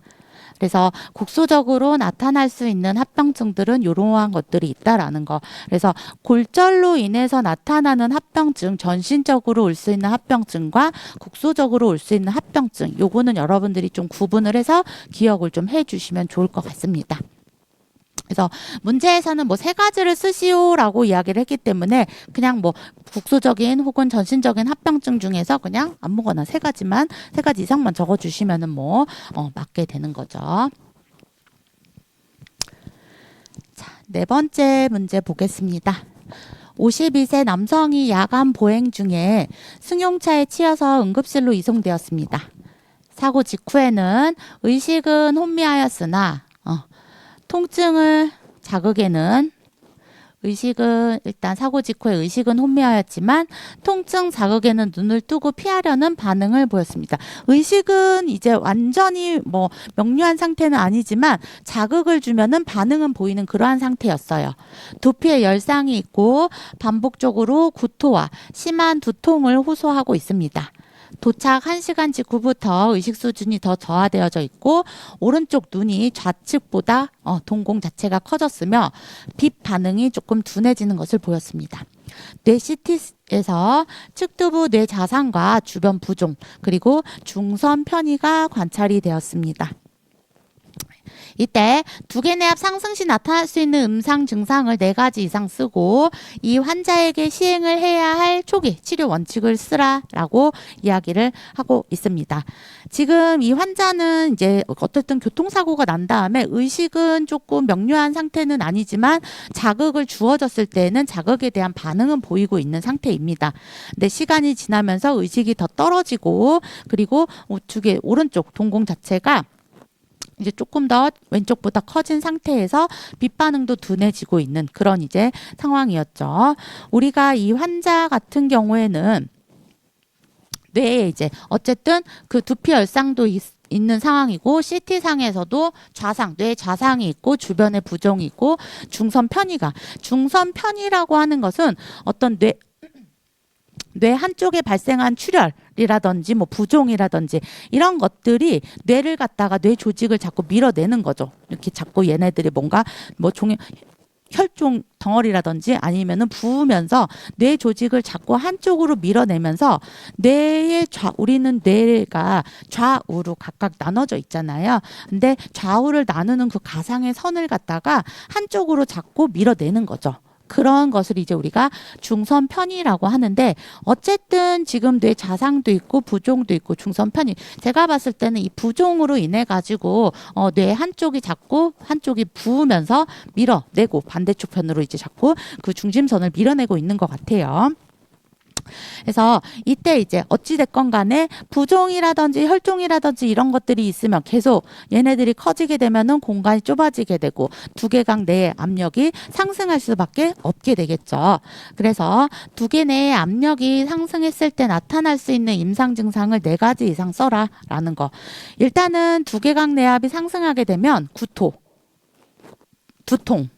그래서 국소적으로 나타날 수 있는 합병증들은 이러한 것들이 있다라는 거. 그래서 골절로 인해서 나타나는 합병증, 전신적으로 올 수 있는 합병증과 국소적으로 올 수 있는 합병증, 요거는 여러분들이 좀 구분을 해서 기억을 좀 해주시면 좋을 것 같습니다. 그래서 문제에서는 뭐 3가지를 쓰시오라고 이야기를 했기 때문에 그냥 뭐 국소적인 혹은 전신적인 합병증 중에서 그냥 아무거나 3가지 이상만 적어주시면은 뭐 맞게 되는 거죠. 자, 4번째 문제 보겠습니다. 52세 남성이 야간 보행 중에 승용차에 치여서 응급실로 이송되었습니다. 사고 직후에는 의식은 혼미하였으나 통증을 자극에는 일단 사고 직후에 의식은 혼미하였지만 통증 자극에는 눈을 뜨고 피하려는 반응을 보였습니다. 의식은 이제 완전히 뭐 명료한 상태는 아니지만 자극을 주면은 반응은 보이는 그러한 상태였어요. 두피에 열상이 있고 반복적으로 구토와 심한 두통을 호소하고 있습니다. 도착 1시간 직후부터 의식 수준이 더 저하되어져 있고 오른쪽 눈이 좌측보다 동공 자체가 커졌으며 빛 반응이 조금 둔해지는 것을 보였습니다. 뇌 CT에서 측두부 뇌 자상과 주변 부종 그리고 중선 편의가 관찰이 되었습니다. 이때 두개내압 상승 시 나타날 수 있는 음상 증상을 4가지 이상 쓰고 이 환자에게 시행을 해야 할 초기 치료 원칙을 쓰라라고 이야기를 하고 있습니다. 지금 이 환자는 이제 어쨌든 교통사고가 난 다음에 의식은 조금 명료한 상태는 아니지만 자극을 주어졌을 때는 자극에 대한 반응은 보이고 있는 상태입니다. 근데 시간이 지나면서 의식이 더 떨어지고 그리고 우측의 오른쪽 동공 자체가 이제 조금 더 왼쪽보다 커진 상태에서 빛 반응도 둔해지고 있는 그런 이제 상황이었죠. 우리가 이 환자 같은 경우에는 뇌에 이제 어쨌든 그 두피 열상도 있는 상황이고 CT상에서도 좌상, 뇌 좌상이 있고 주변에 부종이 있고 중선 편의라고 하는 것은 어떤 뇌 한쪽에 발생한 출혈이라든지 뭐 부종이라든지 이런 것들이 뇌를 갖다가 뇌 조직을 자꾸 밀어내는 거죠. 이렇게 자꾸 얘네들이 뭔가 뭐 혈종 덩어리라든지 아니면은 부으면서 뇌 조직을 자꾸 한쪽으로 밀어내면서 우리는 뇌가 좌우로 각각 나눠져 있잖아요. 근데 좌우를 나누는 그 가상의 선을 갖다가 한쪽으로 자꾸 밀어내는 거죠. 그런 것을 이제 우리가 중선 편의라고 하는데 어쨌든 지금 뇌 자상도 있고 부종도 있고 중선 편의 제가 봤을 때는 이 부종으로 인해 가지고 뇌 한쪽이 자꾸 한쪽이 부으면서 밀어내고 반대쪽 편으로 이제 자꾸 그 중심선을 밀어내고 있는 것 같아요. 그래서 이때 이제 어찌됐건 간에 부종이라든지 혈종이라든지 이런 것들이 있으면 계속 얘네들이 커지게 되면은 공간이 좁아지게 되고 두개강 내의 압력이 상승할 수밖에 없게 되겠죠. 그래서 두개 내의 압력이 상승했을 때 나타날 수 있는 임상 증상을 4가지 이상 써라라는 거. 일단은 두개강 내압이 상승하게 되면 구토, 두통,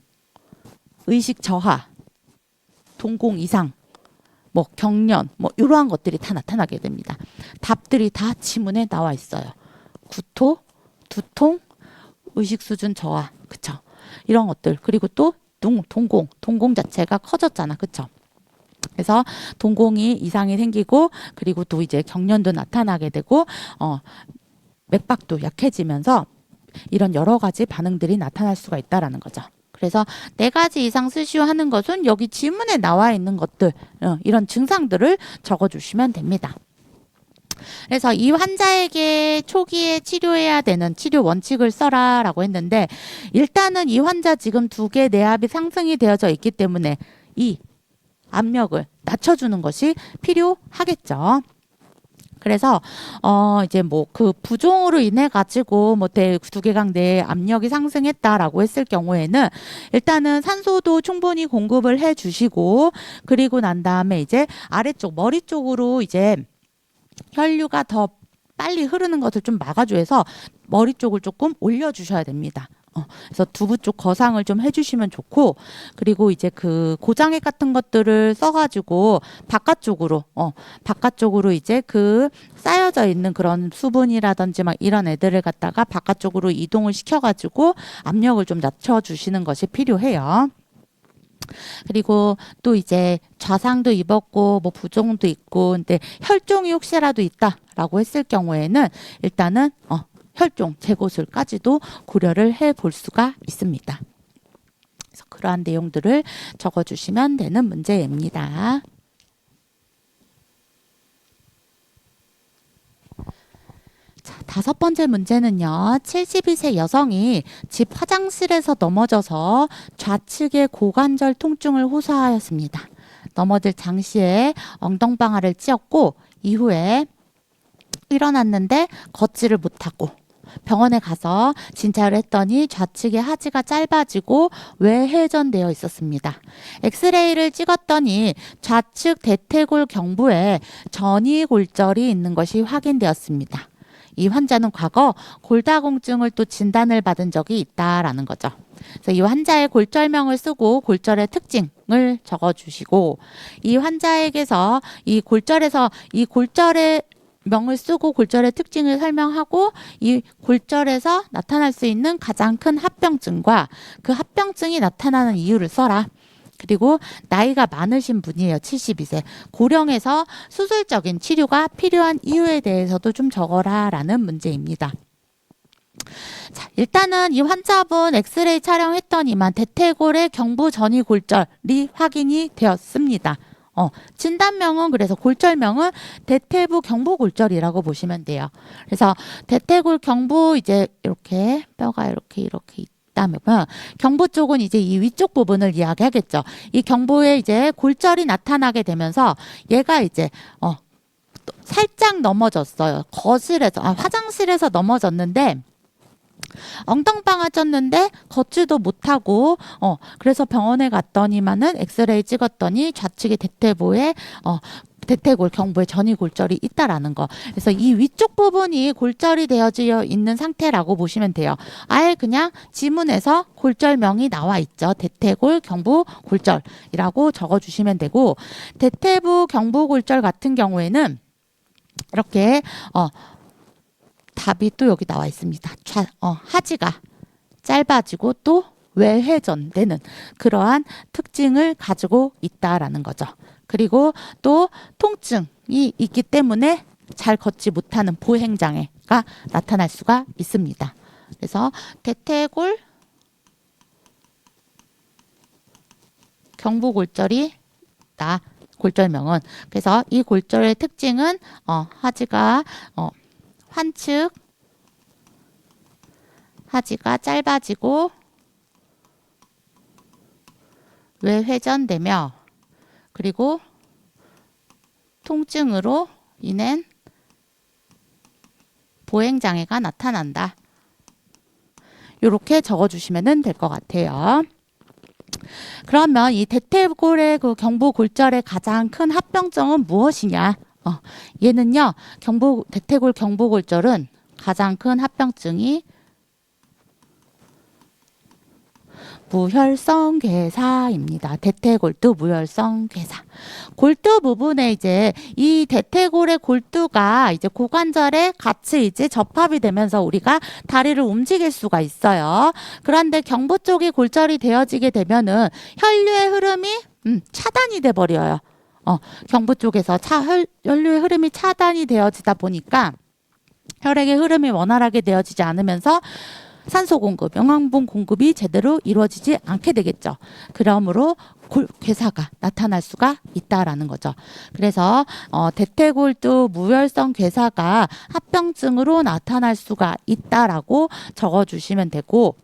의식 저하, 동공 이상 뭐 경련 뭐 이러한 것들이 다 나타나게 됩니다. 답들이 다 지문에 나와 있어요. 구토, 두통, 의식 수준 저하, 그쵸? 이런 것들 그리고 또 동공 자체가 커졌잖아, 그쵸? 그래서 동공이 이상이 생기고 그리고 또 이제 경련도 나타나게 되고 맥박도 약해지면서 이런 여러 가지 반응들이 나타날 수가 있다라는 거죠. 그래서 4가지 이상 쓰시오 하는 것은 여기 지문에 나와 있는 것들 이런 증상들을 적어주시면 됩니다. 그래서 이 환자에게 초기에 치료해야 되는 치료 원칙을 써라라고 했는데 일단은 이 환자 지금 2개 내압이 상승이 되어져 있기 때문에 이 압력을 낮춰주는 것이 필요하겠죠. 그래서 이제 뭐 그 부종으로 인해 가지고 뭐 두개강 내에 압력이 상승했다라고 했을 경우에는 일단은 산소도 충분히 공급을 해 주시고 그리고 난 다음에 이제 아래쪽 머리 쪽으로 이제 혈류가 더 빨리 흐르는 것을 좀 막아줘서 머리 쪽을 조금 올려주셔야 됩니다. 그래서 두부 쪽 거상을 좀 해주시면 좋고 그리고 이제 그 고장액 같은 것들을 써가지고 바깥쪽으로 이제 그 쌓여져 있는 그런 수분이라든지 막 이런 애들을 갖다가 바깥쪽으로 이동을 시켜가지고 압력을 좀 낮춰주시는 것이 필요해요. 그리고 또 이제 좌상도 입었고 뭐 부종도 있고 근데 혈종이 혹시라도 있다라고 했을 경우에는 일단은 혈종 제거술까지도 고려를 해볼 수가 있습니다. 그래서 그러한 내용들을 적어주시면 되는 문제입니다. 자, 5번째 문제는요. 72세 여성이 집 화장실에서 넘어져서 좌측의 고관절 통증을 호소하였습니다. 넘어질 당시에 엉덩방아를 찧었고 이후에 일어났는데 걷지를 못하고 병원에 가서 진찰을 했더니 좌측의 하지가 짧아지고 외회전되어 있었습니다. 엑스레이를 찍었더니 좌측 대퇴골 경부에 전이골절이 있는 것이 확인되었습니다. 이 환자는 과거 골다공증을 또 진단을 받은 적이 있다라는 거죠. 그래서 이 환자의 골절명을 쓰고 골절의 특징을 적어주시고 이 환자에게서 이 골절의 명을 쓰고 골절의 특징을 설명하고 이 골절에서 나타날 수 있는 가장 큰 합병증과 그 합병증이 나타나는 이유를 써라. 그리고 나이가 많으신 분이에요. 72세. 고령에서 수술적인 치료가 필요한 이유에 대해서도 좀 적어라 라는 문제입니다. 자, 일단은 이 환자분 엑스레이 촬영했더니만 대퇴골의 경부 전이 골절이 확인이 되었습니다. 진단명은 그래서 골절명은 대퇴부 경부 골절이라고 보시면 돼요. 그래서 대퇴골 경부 이제 이렇게 뼈가 이렇게 있다면 경부 쪽은 이제 이 위쪽 부분을 이야기하겠죠. 이 경부에 이제 골절이 나타나게 되면서 얘가 이제 살짝 넘어졌어요. 거실에서 화장실에서 넘어졌는데 엉덩방아 쪘는데 걷지도 못하고 그래서 병원에 갔더니만은 엑스레이 찍었더니 좌측의 대퇴부에 대퇴골 경부에 전이골절이 있다라는 거. 그래서 이 위쪽 부분이 골절이 되어져 있는 상태라고 보시면 돼요. 아예 그냥 지문에서 골절명이 나와 있죠. 대퇴골 경부 골절이라고 적어주시면 되고, 대퇴부 경부 골절 같은 경우에는 이렇게 답이 또 여기 나와 있습니다. 하지가 짧아지고 또 외회전되는 그러한 특징을 가지고 있다라는 거죠. 그리고 또 통증이 있기 때문에 잘 걷지 못하는 보행장애가 나타날 수가 있습니다. 그래서 대퇴골 경부골절이 골절명은 그래서 이 골절의 특징은 하지가 환측 하지가 짧아지고 외회전되며 그리고 통증으로 인한 보행장애가 나타난다. 이렇게 적어주시면 될 것 같아요. 그러면 이 대퇴골의 그 경부골절의 가장 큰 합병증은 무엇이냐? 얘는요, 대퇴골 경부골절은 가장 큰 합병증이 무혈성 괴사입니다. 대퇴골두 무혈성 괴사. 골두 부분에 이제 이 대퇴골의 골두가 이제 고관절에 같이 이제 접합이 되면서 우리가 다리를 움직일 수가 있어요. 그런데 경부 쪽이 골절이 되어지게 되면은 혈류의 흐름이 차단이 돼 버려요. 경부 쪽에서 혈류의 흐름이 차단이 되어지다 보니까 혈액의 흐름이 원활하게 되어지지 않으면서 산소 공급, 영양분 공급이 제대로 이루어지지 않게 되겠죠. 그러므로 괴사가 나타날 수가 있다라는 거죠. 그래서 대퇴골두 무혈성 괴사가 합병증으로 나타날 수가 있다라고 적어주시면 되고,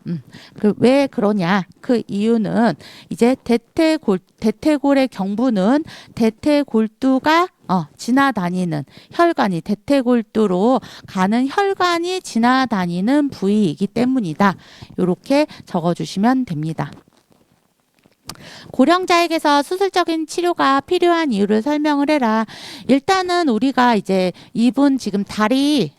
왜 그러냐? 그 이유는 이제 대퇴골의 경부는 대퇴골두가 지나다니는 혈관이 대퇴골두로 가는 혈관이 지나다니는 부위이기 때문이다. 이렇게 적어주시면 됩니다. 고령자에게서 수술적인 치료가 필요한 이유를 설명을 해라. 일단은 우리가 이제 이분 지금 다리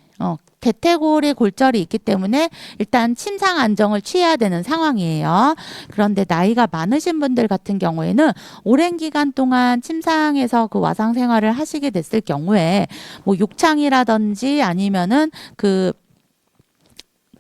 대퇴골의 골절이 있기 때문에 일단 침상 안정을 취해야 되는 상황이에요. 그런데 나이가 많으신 분들 같은 경우에는 오랜 기간 동안 침상에서 그 와상 생활을 하시게 됐을 경우에 뭐 욕창이라든지 아니면은 그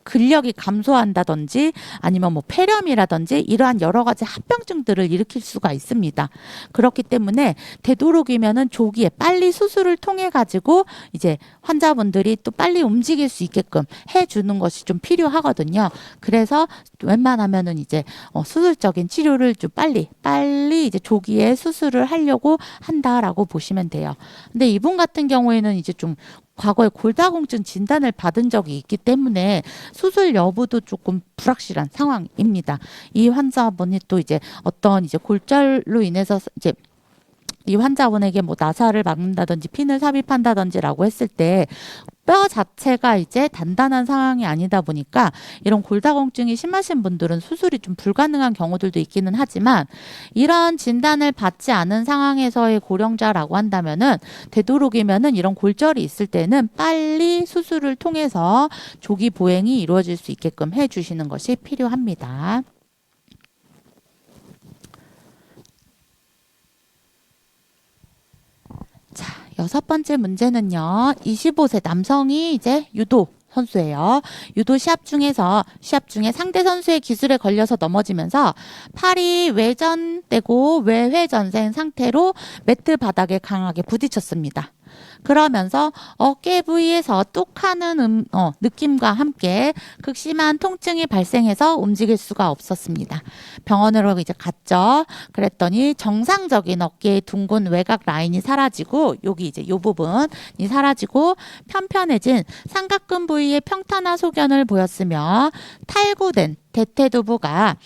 근력이 감소한다든지 아니면 뭐 폐렴이라든지 이러한 여러 가지 합병증들을 일으킬 수가 있습니다. 그렇기 때문에 되도록이면은 조기에 빨리 수술을 통해 가지고 이제 환자분들이 또 빨리 움직일 수 있게끔 해주는 것이 좀 필요하거든요. 그래서 웬만하면은 이제 수술적인 치료를 좀 빨리 이제 조기에 수술을 하려고 한다라고 보시면 돼요. 근데 이분 같은 경우에는 이제 좀 과거에 골다공증 진단을 받은 적이 있기 때문에 수술 여부도 조금 불확실한 상황입니다. 이 환자분이 또 이제 어떤 이제 골절로 인해서 이제 이 환자분에게 뭐 나사를 막는다든지 핀을 삽입한다든지라고 했을 때 뼈 자체가 이제 단단한 상황이 아니다 보니까 이런 골다공증이 심하신 분들은 수술이 좀 불가능한 경우들도 있기는 하지만 이런 진단을 받지 않은 상황에서의 고령자라고 한다면은 되도록이면은 이런 골절이 있을 때는 빨리 수술을 통해서 조기 보행이 이루어질 수 있게끔 해주시는 것이 필요합니다. 자, 여섯 번째 문제는요. 25세 남성이 이제 유도 선수예요. 유도 시합 중에 상대 선수의 기술에 걸려서 넘어지면서 팔이 외전되고 외회전된 상태로 매트 바닥에 강하게 부딪혔습니다. 그러면서 어깨 부위에서 뚝 하는 느낌과 함께 극심한 통증이 발생해서 움직일 수가 없었습니다. 병원으로 이제 갔죠. 그랬더니 정상적인 어깨의 둥근 외곽 라인이 사라지고 여기 이제 요 부분이 사라지고 편편해진 삼각근 부위의 평탄화 소견을 보였으며 탈구된 대퇴두부가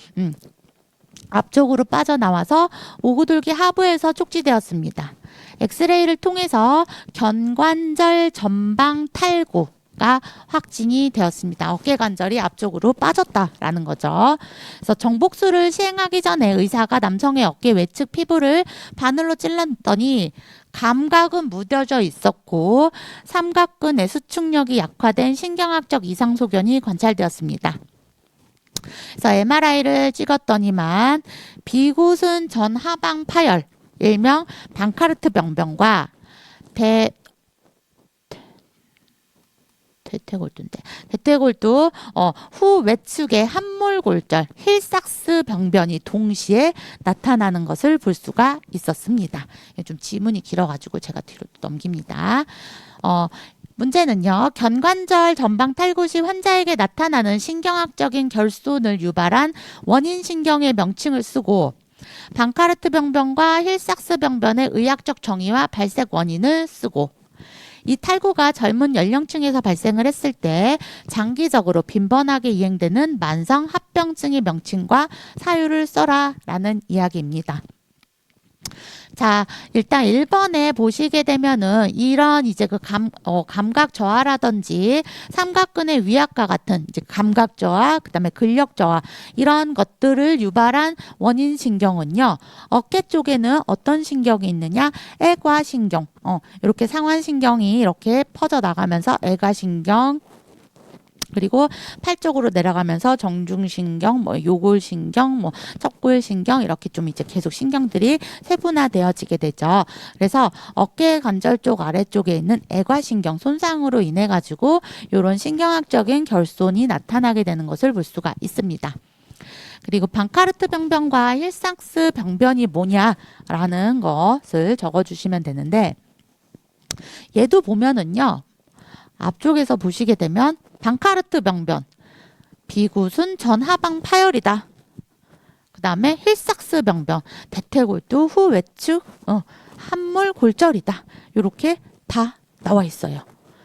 앞쪽으로 빠져나와서 오구돌기 하부에서 촉지되었습니다. 엑스레이를 통해서 견관절 전방 탈구가 확진이 되었습니다. 어깨관절이 앞쪽으로 빠졌다라는 거죠. 그래서 정복수를 시행하기 전에 의사가 남성의 어깨 외측 피부를 바늘로 찔렀더니 감각은 무뎌져 있었고 삼각근의 수축력이 약화된 신경학적 이상 소견이 관찰되었습니다. 그래서 MRI를 찍었더니만 비구순 전하방 파열, 일명 방카르트 병변과 대퇴골두 후 외측의 함몰골절, 힐삭스 병변이 동시에 나타나는 것을 볼 수가 있었습니다. 좀 지문이 길어가지고 제가 뒤로 넘깁니다. 문제는요. 견관절 전방 탈구 시 환자에게 나타나는 신경학적인 결손을 유발한 원인 신경의 명칭을 쓰고 방카르트 병변과 힐삭스 병변의 의학적 정의와 발색 원인을 쓰고 이 탈구가 젊은 연령층에서 발생을 했을 때 장기적으로 빈번하게 이행되는 만성 합병증의 명칭과 사유를 써라라는 이야기입니다. 자, 일단 1번에 보시게 되면은 이런 이제 그 감각 저하라든지 삼각근의 위압과 같은 이제 감각 저하, 그다음에 근력 저하 이런 것들을 유발한 원인 신경은요. 어깨 쪽에는 어떤 신경이 있느냐? 애과신경. 이렇게 상완신경이 이렇게 퍼져 나가면서 애과신경 그리고 팔 쪽으로 내려가면서 정중신경, 요골신경, 척골신경 이렇게 좀 이제 계속 신경들이 세분화되어지게 되죠. 그래서 어깨 관절 쪽 아래쪽에 있는 애과신경 손상으로 인해 가지고 이런 신경학적인 결손이 나타나게 되는 것을 볼 수가 있습니다. 그리고 방카르트 병변과 힐삭스 병변이 뭐냐라는 것을 적어주시면 되는데 얘도 보면은요. 앞쪽에서 보시게 되면 방카르트 병변, 비구순 전하방 파열이다. 그 다음에 힐삭스 병변, 대퇴골두 후 외측 함몰골절이다. 이렇게 다 나와 있어요.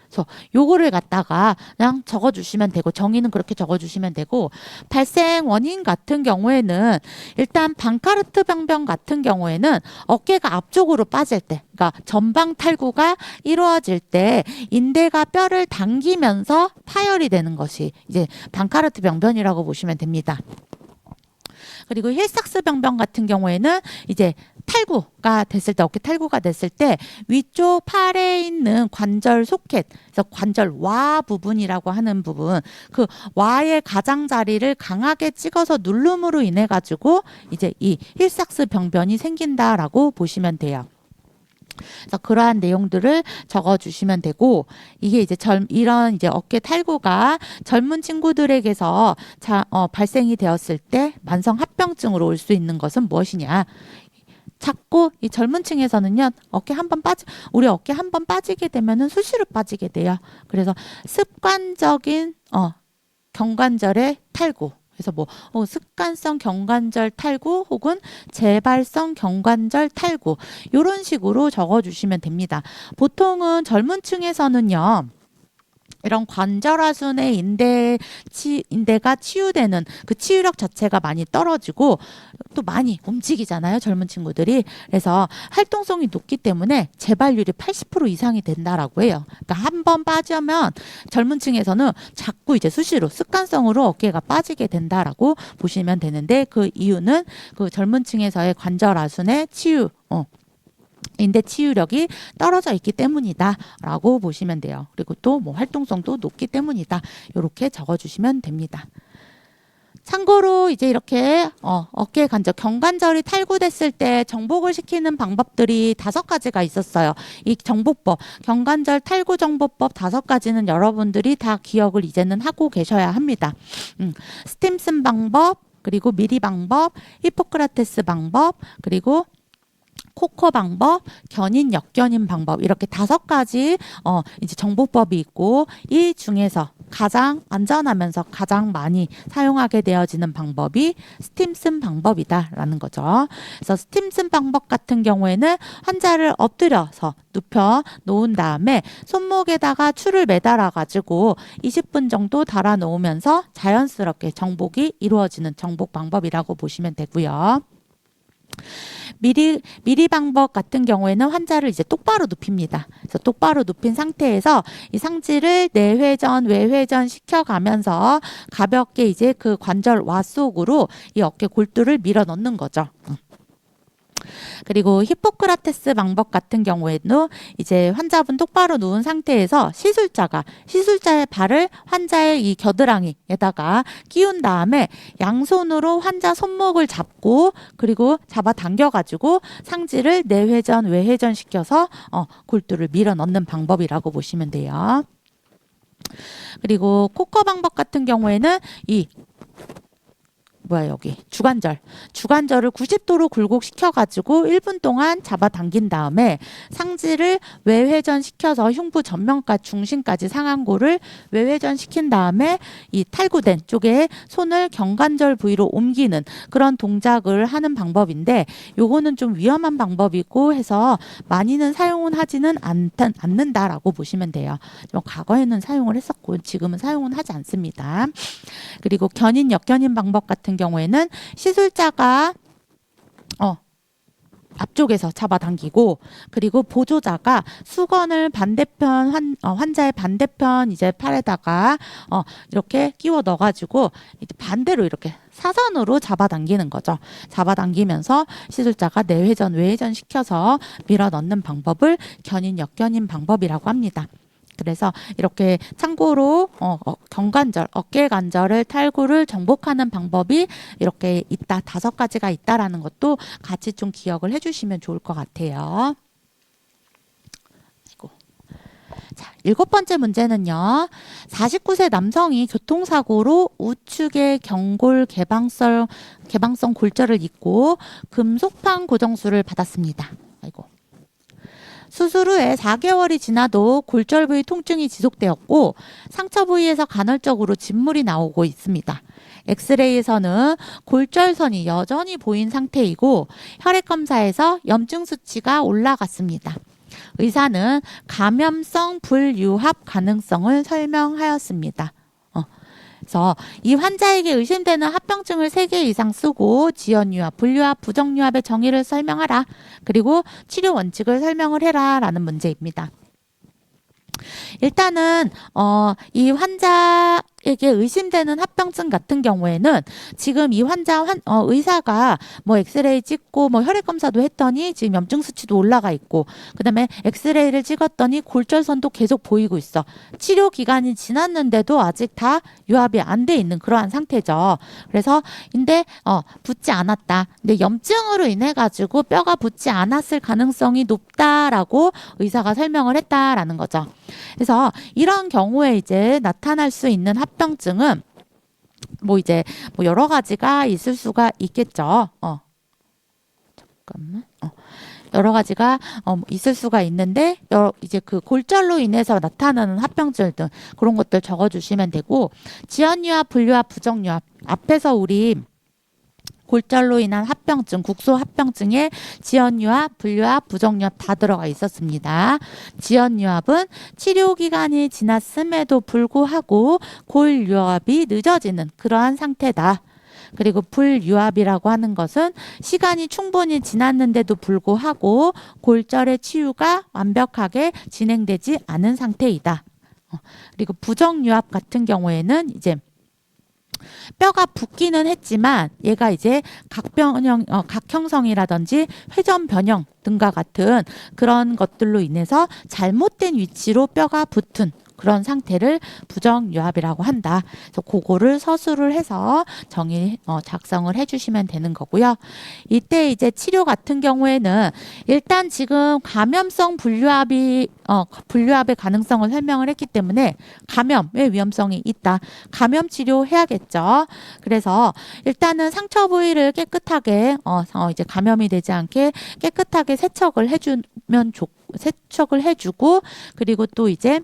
그래서 요거를 갖다가 그냥 적어주시면 되고 정의는 그렇게 적어주시면 되고 발생 원인 같은 경우에는 일단 방카르트 병변 같은 경우에는 어깨가 앞쪽으로 빠질 때 그러니까 전방 탈구가 이루어질 때 인대가 뼈를 당기면서 파열이 되는 것이 이제 방카르트 병변이라고 보시면 됩니다. 그리고 힐삭스 병변 같은 경우에는 이제 탈구가 됐을 때 어깨 탈구가 됐을 때 위쪽 팔에 있는 관절 소켓 그래서 관절 와 부분이라고 하는 부분 그 와의 가장자리를 강하게 찍어서 누름으로 인해 가지고 이제 이 힐삭스 병변이 생긴다라고 보시면 돼요. 그래서 그러한 내용들을 적어주시면 되고 이게 이제 이런 이제 어깨 탈구가 젊은 친구들에게서 발생이 되었을 때 만성 합병증으로 올 수 있는 것은 무엇이냐? 자꾸 이 젊은 층에서는요 우리 어깨 한번 빠지게 되면은 수시로 빠지게 돼요. 그래서 습관적인 경관절의 탈구. 그래서 습관성 경관절 탈구 혹은 재발성 경관절 탈구 이런 식으로 적어주시면 됩니다. 보통은 젊은 층에서는요. 이런 관절하순의 인대가 치유되는 그 치유력 자체가 많이 떨어지고 또 많이 움직이잖아요. 젊은 친구들이. 그래서 활동성이 높기 때문에 재발률이 80% 이상이 된다라고 해요. 그러니까 한 번 빠지면 젊은 층에서는 자꾸 이제 수시로 습관성으로 어깨가 빠지게 된다라고 보시면 되는데 그 이유는 그 젊은 층에서의 관절하순의 인대 치유력이 떨어져 있기 때문이다 라고 보시면 돼요. 그리고 또 활동성도 높기 때문이다. 이렇게 적어주시면 됩니다. 참고로 이제 이렇게 어깨 관절, 경관절이 탈구됐을 때 정복을 시키는 방법들이 5가지가 있었어요. 이 정복법, 경관절 탈구 정복법 5가지는 여러분들이 다 기억을 이제는 하고 계셔야 합니다. 스팀슨 방법, 그리고 미리 방법, 히포크라테스 방법, 그리고 코코 방법, 견인, 역견인 방법, 이렇게 5가지 이제 정보법이 있고, 이 중에서 가장 안전하면서 가장 많이 사용하게 되어지는 방법이 스팀슨 방법이다라는 거죠. 그래서 스팀슨 방법 같은 경우에는 환자를 엎드려서 눕혀 놓은 다음에 손목에다가 추를 매달아 가지고 20분 정도 달아 놓으면서 자연스럽게 정복이 이루어지는 정복 방법이라고 보시면 되고요. 미리 방법 같은 경우에는 환자를 이제 똑바로 눕힙니다. 그래서 똑바로 눕힌 상태에서 이 상지를 내회전, 외회전 시켜가면서 가볍게 이제 그 관절 와 속으로 이 어깨 골두를 밀어 넣는 거죠. 그리고 히포크라테스 방법 같은 경우에는 이제 환자분 똑바로 누운 상태에서 시술자의 발을 환자의 이 겨드랑이에다가 끼운 다음에 양손으로 환자 손목을 잡고 그리고 잡아 당겨가지고 상지를 내회전, 외회전 시켜서 골두를 밀어 넣는 방법이라고 보시면 돼요. 그리고 코커 방법 같은 경우에는 주관절을 90도로 굴곡시켜 가지고 1분 동안 잡아당긴 다음에 상지를 외회전 시켜서 흉부 전면까지 중심까지 상안골을 외회전 시킨 다음에 이 탈구된 쪽에 손을 경관절 부위로 옮기는 그런 동작을 하는 방법인데, 요거는 좀 위험한 방법이고 해서 많이는 사용은 하지는 않는다라고 보시면 돼요. 과거에는 사용을 했었고 지금은 사용은 하지 않습니다. 그리고 견인, 역견인 방법 같은 경우에는 시술자가 앞쪽에서 잡아당기고 그리고 보조자가 수건을 반대편 환자의 반대편 이제 팔에다가 이렇게 끼워 넣어가지고 이제 반대로 이렇게 사선으로 잡아당기는 거죠. 잡아당기면서 시술자가 내회전, 외회전 시켜서 밀어 넣는 방법을 견인, 역견인 방법이라고 합니다. 그래서 이렇게 참고로 경관절, 어깨 관절을 탈구를 정복하는 방법이 이렇게 있다, 5가지가 있다라는 것도 같이 좀 기억을 해주시면 좋을 것 같아요. 자, 7번째 문제는요. 49세 남성이 교통사고로 우측의 경골 개방성 골절을 입고 금속판 고정술을 받았습니다. 수술 후에 4개월이 지나도 골절 부위 통증이 지속되었고 상처 부위에서 간헐적으로 진물이 나오고 있습니다. 엑스레이에서는 골절선이 여전히 보인 상태이고 혈액검사에서 염증 수치가 올라갔습니다. 의사는 감염성 불유합 가능성을 설명하였습니다. 그래서 이 환자에게 의심되는 합병증을 3개 이상 쓰고 지연유압, 분류압, 부정유압의 정의를 설명하라. 그리고 치료 원칙을 설명을 해라 라는 문제입니다. 일단은 이 환자에게 의심되는 합병증 같은 경우에는 지금 이 의사가 뭐 엑스레이 찍고 뭐 혈액 검사도 했더니 지금 염증 수치도 올라가 있고 그다음에 엑스레이를 찍었더니 골절선도 계속 보이고 있어. 치료 기간이 지났는데도 아직 다 유압이 안 돼 있는 그러한 상태죠. 그래서 근데 붓지 않았다. 근데 염증으로 인해 가지고 뼈가 붓지 않았을 가능성이 높다라고 의사가 설명을 했다라는 거죠. 그래서 이런 경우에 이제 나타날 수 있는 합병증은 뭐 여러 가지가 있을 수가 있겠죠. 잠깐만. 여러 가지가 있을 수가 있는데 이제 그 골절로 인해서 나타나는 합병증 등 그런 것들 적어주시면 되고, 지연유압, 분류압, 부정유압 앞에서 우리 골절로 인한 합병증, 국소 합병증에 지연유압, 분류압, 부정유압 다 들어가 있었습니다. 지연유압은 치료 기간이 지났음에도 불구하고 골유압이 늦어지는 그러한 상태다. 그리고 불유압이라고 하는 것은 시간이 충분히 지났는데도 불구하고 골절의 치유가 완벽하게 진행되지 않은 상태이다. 그리고 부정유압 같은 경우에는 이제 뼈가 붓기는 했지만 얘가 이제 각형성이라든지 회전 변형 등과 같은 그런 것들로 인해서 잘못된 위치로 뼈가 붙은 그런 상태를 부정유압이라고 한다. 그래서 그거를 서술을 해서 작성을 해주시면 되는 거고요. 이때 이제 치료 같은 경우에는 일단 지금 감염성 분류압의 가능성을 설명을 했기 때문에 감염의 위험성이 있다. 감염 치료해야겠죠. 그래서 일단은 상처 부위를 깨끗하게 이제 감염이 되지 않게 깨끗하게 세척을 해주고 그리고 또 이제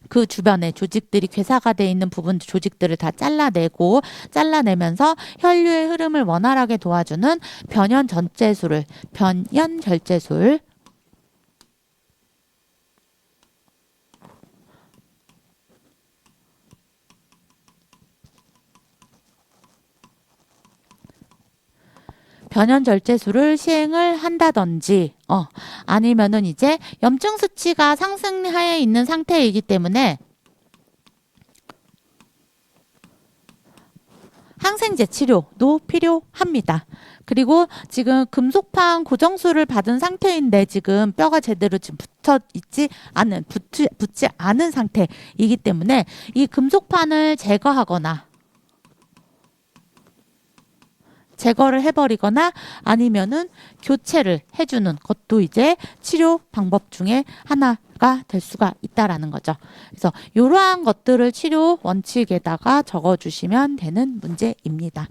그 주변에 조직들이 괴사가 돼 있는 부분 조직들을 다 잘라내면서 혈류의 흐름을 원활하게 도와주는 변연절제술 변연절제술을 시행을 한다든지 아니면은 이제 염증 수치가 상승하에 있는 상태이기 때문에 항생제 치료도 필요합니다. 그리고 지금 금속판 고정술을 받은 상태인데 지금 뼈가 제대로 지금 붙지 않은 상태이기 때문에 이 금속판을 제거를 해버리거나 아니면은 교체를 해주는 것도 이제 치료 방법 중에 하나가 될 수가 있다라는 거죠. 그래서 이러한 것들을 치료 원칙에다가 적어주시면 되는 문제입니다.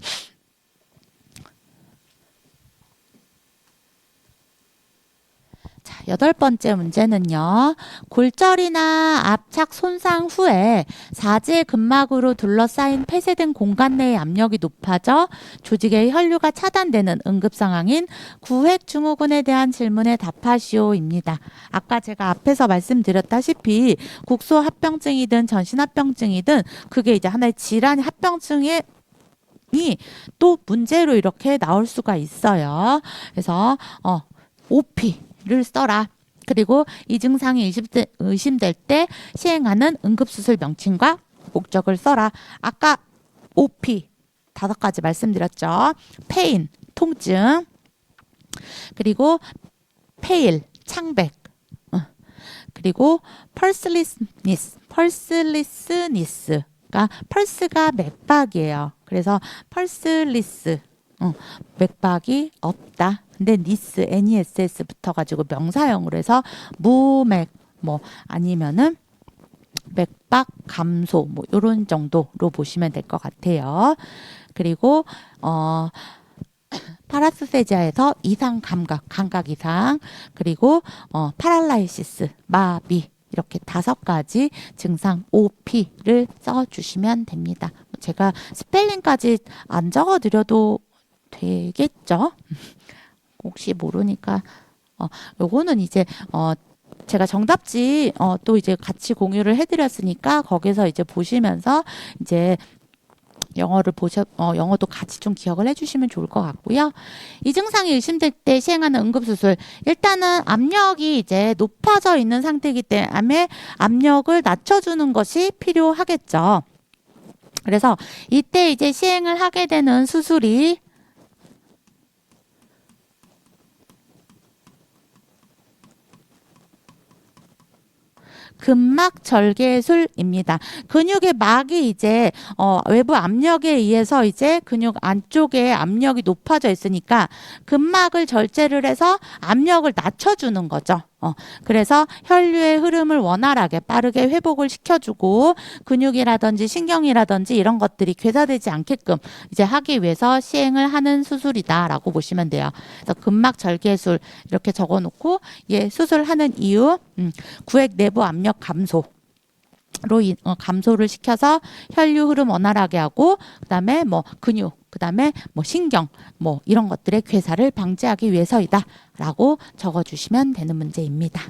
자, 8번째 문제는요. 골절이나 압착 손상 후에 사지의 근막으로 둘러싸인 폐쇄된 공간 내의 압력이 높아져 조직의 혈류가 차단되는 응급 상황인 구획 증후군에 대한 질문에 답하시오입니다. 아까 제가 앞에서 말씀드렸다시피 국소 합병증이든 전신 합병증이든 그게 이제 하나의 질환 합병증의 또 문제로 이렇게 나올 수가 있어요. 그래서 OP를 써라. 그리고 이 증상이 의심될 때 시행하는 응급수술 명칭과 목적을 써라. 아까 OP 5가지 말씀드렸죠. 페인, 통증, 그리고 페일, 창백, 그리고 펄스리스니스가 펄스가 맥박이에요. 그래서 펄스리스 맥박이 없다. 근데 NESS 붙어가지고 명사형으로 해서 무맥 아니면은 맥박 감소 이런 정도로 보시면 될 것 같아요. 그리고 파라스세지아에서 이상 감각 이상 그리고 파랄라이시스 마비 이렇게 5가지 증상 OP를 써주시면 됩니다. 제가 스펠링까지 안 적어드려도 되겠죠? 혹시 모르니까 요거는 이제 제가 정답지 또 이제 같이 공유를 해드렸으니까 거기서 이제 보시면서 이제 영어도 같이 좀 기억을 해주시면 좋을 것 같고요. 이 증상이 의심될 때 시행하는 응급수술. 일단은 압력이 이제 높아져 있는 상태이기 때문에 압력을 낮춰주는 것이 필요하겠죠. 그래서 이때 이제 시행을 하게 되는 수술이 근막 절개술입니다. 근육의 막이 이제 외부 압력에 의해서 이제 근육 안쪽에 압력이 높아져 있으니까 근막을 절제를 해서 압력을 낮춰주는 거죠. 그래서 혈류의 흐름을 원활하게 빠르게 회복을 시켜주고 근육이라든지 신경이라든지 이런 것들이 괴사되지 않게끔 이제 하기 위해서 시행을 하는 수술이다라고 보시면 돼요. 그래서 근막 절개술 이렇게 적어놓고 수술하는 이유 구획 내부 압력 감소를 시켜서 혈류 흐름 원활하게 하고 그다음에 근육 그다음에 신경 이런 것들의 괴사를 방지하기 위해서이다 라고 적어주시면 되는 문제입니다.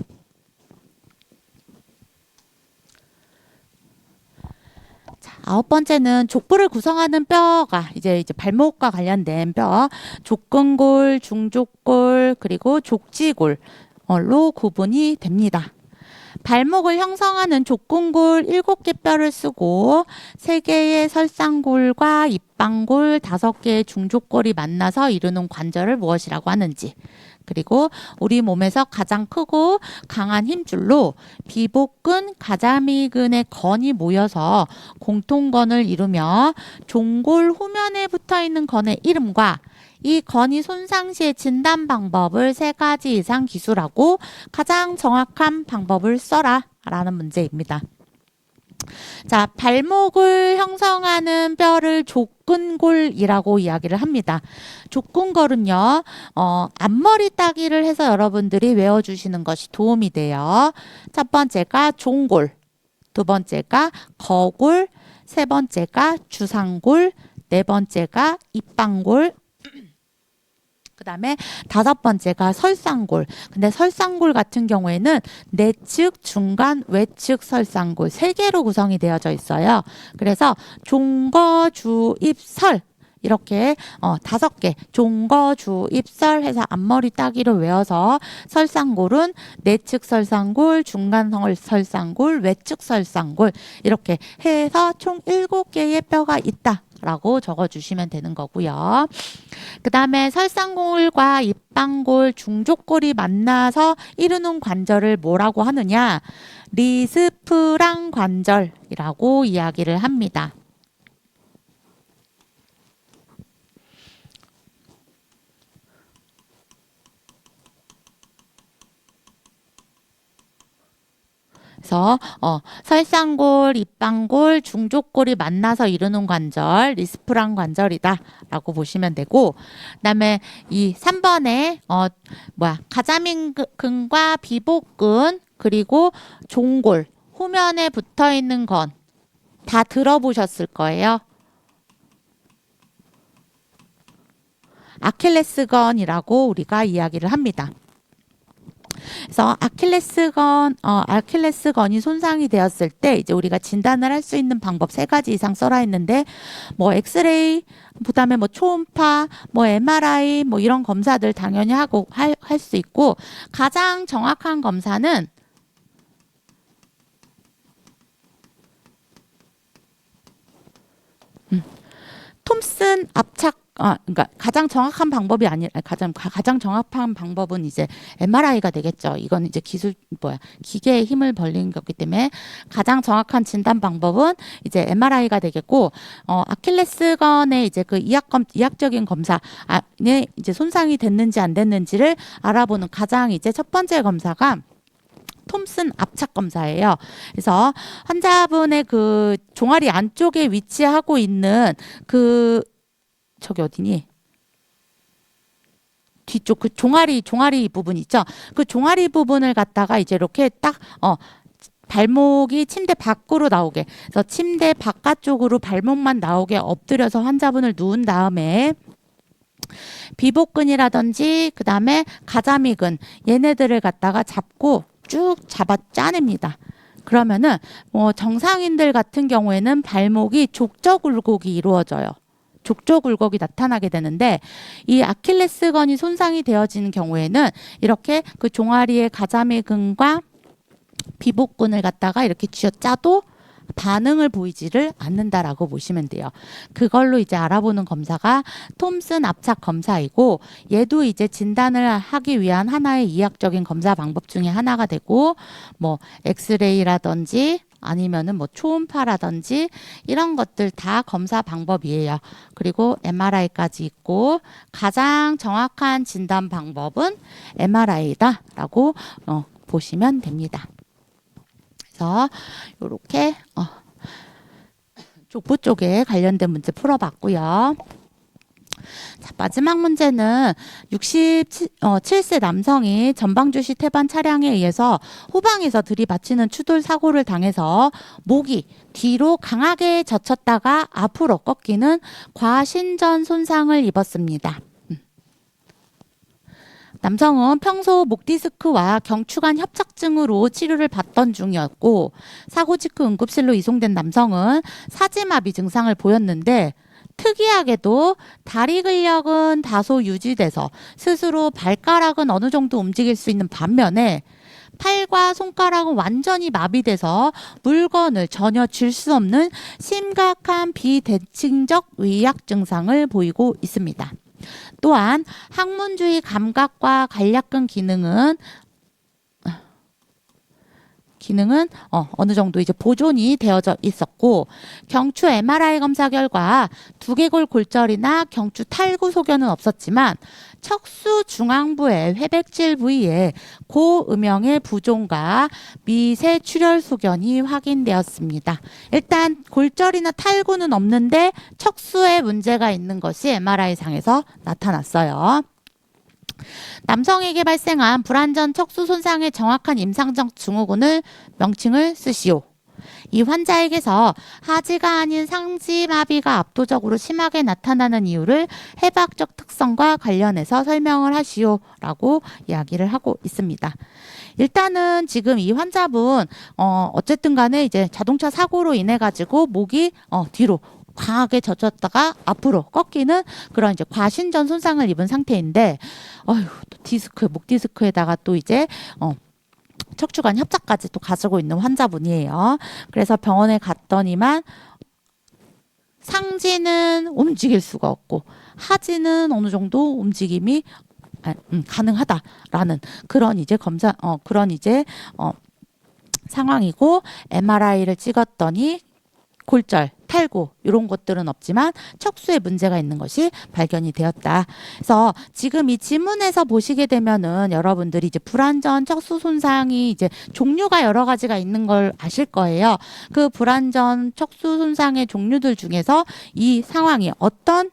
자, 9번째는 족부를 구성하는 뼈가 이제 발목과 관련된 뼈 족근골, 중족골 그리고 족지골로 구분이 됩니다. 발목을 형성하는 족근골 7개 뼈를 쓰고 3개의 설상골과 입방골 5개의 중족골이 만나서 이루는 관절을 무엇이라고 하는지, 그리고 우리 몸에서 가장 크고 강한 힘줄로 비복근, 가자미근의 건이 모여서 공통건을 이루며 종골 후면에 붙어있는 건의 이름과 이 건이 손상 시의 진단 방법을 3가지 이상 기술하고 가장 정확한 방법을 써라 라는 문제입니다. 자, 발목을 형성하는 뼈를 족근골이라고 이야기를 합니다. 족근골은요, 앞머리 따기를 해서 여러분들이 외워주시는 것이 도움이 돼요. 첫 번째가 종골, 두 번째가 거골, 세 번째가 주상골, 네 번째가 입방골, 그 다음에 5번째가 설상골. 근데 설상골 같은 경우에는 내측, 중간, 외측 설상골 3개로 구성이 되어져 있어요. 그래서 종거, 주, 입, 설 이렇게 5개 종거, 주, 입, 설 해서 앞머리 따기로 외워서 설상골은 내측 설상골, 중간 설상골, 외측 설상골 이렇게 해서 총 7개의 뼈가 있다 라고 적어주시면 되는 거고요. 그 다음에 설상골과 입방골, 중족골이 만나서 이루는 관절을 뭐라고 하느냐? 리스프랑 관절이라고 이야기를 합니다. 그래서 설상골, 입방골, 중족골이 만나서 이루는 관절, 리스프랑 관절이다 라고 보시면 되고, 그다음에 이 3번에 가자미근과 비복근 그리고 종골 후면에 붙어 있는 건 다 들어보셨을 거예요. 아킬레스건이라고 우리가 이야기를 합니다. 그래서 아킬레스건이 손상이 되었을 때 이제 우리가 진단을 할 수 있는 방법 3가지 이상 써라 했는데, 뭐 엑스레이, 그다음에 뭐 초음파, 뭐 MRI 뭐 이런 검사들 당연히 하고 할 수 있고, 가장 정확한 검사는 톰슨 압착, 그러니까 가장 정확한 방법이 아니라 가장 정확한 방법은 이제 MRI가 되겠죠. 이건 이제 기계의 힘을 벌린 거기 때문에 가장 정확한 진단 방법은 이제 MRI가 되겠고, 아킬레스건의 이제 그 이학적인 검사 안에 이제 손상이 됐는지 안 됐는지를 알아보는 가장 이제 첫 번째 검사가 톰슨 압착 검사예요. 그래서 환자분의 그 종아리 안쪽에 위치하고 있는 저기 어디니? 뒤쪽 그 종아리 부분 있죠? 그 종아리 부분을 갖다가 이제 이렇게 딱 발목이 침대 밖으로 나오게, 그래서 침대 바깥쪽으로 발목만 나오게 엎드려서 환자분을 누운 다음에 비복근이라든지 그 다음에 가자미근 얘네들을 갖다가 잡고 쭉 잡아 짜냅니다. 그러면은 정상인들 같은 경우에는 발목이 족저 굴곡이 이루어져요. 족저 굴곡이 나타나게 되는데, 이 아킬레스건이 손상이 되어지는 경우에는 이렇게 그 종아리의 가자미근과 비복근을 갖다가 이렇게 쥐어짜도 반응을 보이지를 않는다라고 보시면 돼요. 그걸로 이제 알아보는 검사가 톰슨 압착 검사이고, 얘도 이제 진단을 하기 위한 하나의 이학적인 검사 방법 중에 하나가 되고, 뭐 엑스레이라든지 아니면은 뭐 초음파라든지 이런 것들 다 검사 방법이에요. 그리고 MRI까지 있고, 가장 정확한 진단 방법은 MRI다라고 보시면 됩니다. 그래서 이렇게 족부 쪽에 관련된 문제 풀어봤고요. 자, 마지막 문제는 67세 남성이 전방주시 태반 차량에 의해서 후방에서 들이받치는 추돌 사고를 당해서 목이 뒤로 강하게 젖혔다가 앞으로 꺾이는 과신전 손상을 입었습니다. 남성은 평소 목 디스크와 경추관 협착증으로 치료를 받던 중이었고, 사고 직후 응급실로 이송된 남성은 사지마비 증상을 보였는데, 특이하게도 다리 근력은 다소 유지돼서 스스로 발가락은 어느 정도 움직일 수 있는 반면에 팔과 손가락은 완전히 마비돼서 물건을 전혀 쥘 수 없는 심각한 비대칭적 위약 증상을 보이고 있습니다. 또한 항문주의 감각과 간략근 기능은 어느 정도 이제 보존이 되어져 있었고, 경추 MRI 검사 결과 두개골 골절이나 경추 탈구 소견은 없었지만 척수 중앙부의 회백질 부위에 고음영의 부종과 미세 출혈 소견이 확인되었습니다. 일단 골절이나 탈구는 없는데 척수에 문제가 있는 것이 MRI상에서 나타났어요. 남성에게 발생한 불완전 척수 손상의 정확한 임상적 증후군을 명칭을 쓰시오. 이 환자에게서 하지가 아닌 상지 마비가 압도적으로 심하게 나타나는 이유를 해부학적 특성과 관련해서 설명을 하시오라고 이야기를 하고 있습니다. 일단은 지금 이 환자분 어쨌든 간에 이제 자동차 사고로 인해 가지고 목이 뒤로 강하게 젖혔다가 앞으로 꺾이는 그런 이제 과신전 손상을 입은 상태인데, 또 디스크, 목 디스크에다가 또 이제 척추관 협착까지 또 가지고 있는 환자분이에요. 그래서 병원에 갔더니만 상지는 움직일 수가 없고 하지는 어느 정도 움직임이 가능하다라는 그런 이제 상황이고, MRI를 찍었더니 골절, 탈구 이런 것들은 없지만 척수에 문제가 있는 것이 발견이 되었다. 그래서 지금 이 지문에서 보시게 되면은 여러분들이 이제 불완전 척수 손상이 이제 종류가 여러 가지가 있는 걸 아실 거예요. 그 불완전 척수 손상의 종류들 중에서 이 상황이 어떤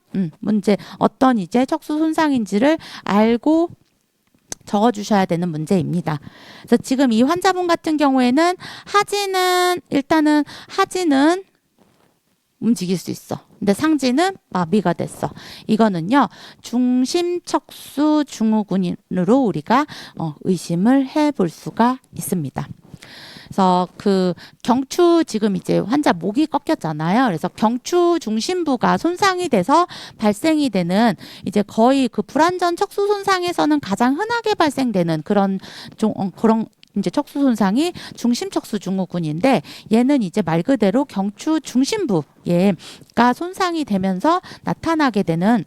어떤 이제 척수 손상인지를 알고 적어주셔야 되는 문제입니다. 그래서 지금 이 환자분 같은 경우에는 일단은 하지는 움직일 수 있어. 근데 상지는 마비가 됐어. 이거는요, 중심척수 증후군으로 우리가 의심을 해볼 수가 있습니다. 그래서 그 경추 지금 이제 환자 목이 꺾였잖아요. 그래서 경추 중심부가 손상이 돼서 발생이 되는 이제 거의 그 불완전 척수 손상에서는 가장 흔하게 발생되는 그런 이제 척수 손상이 중심척수 증후군인데, 얘는 이제 말 그대로 경추 중심부가 손상이 되면서 나타나게 되는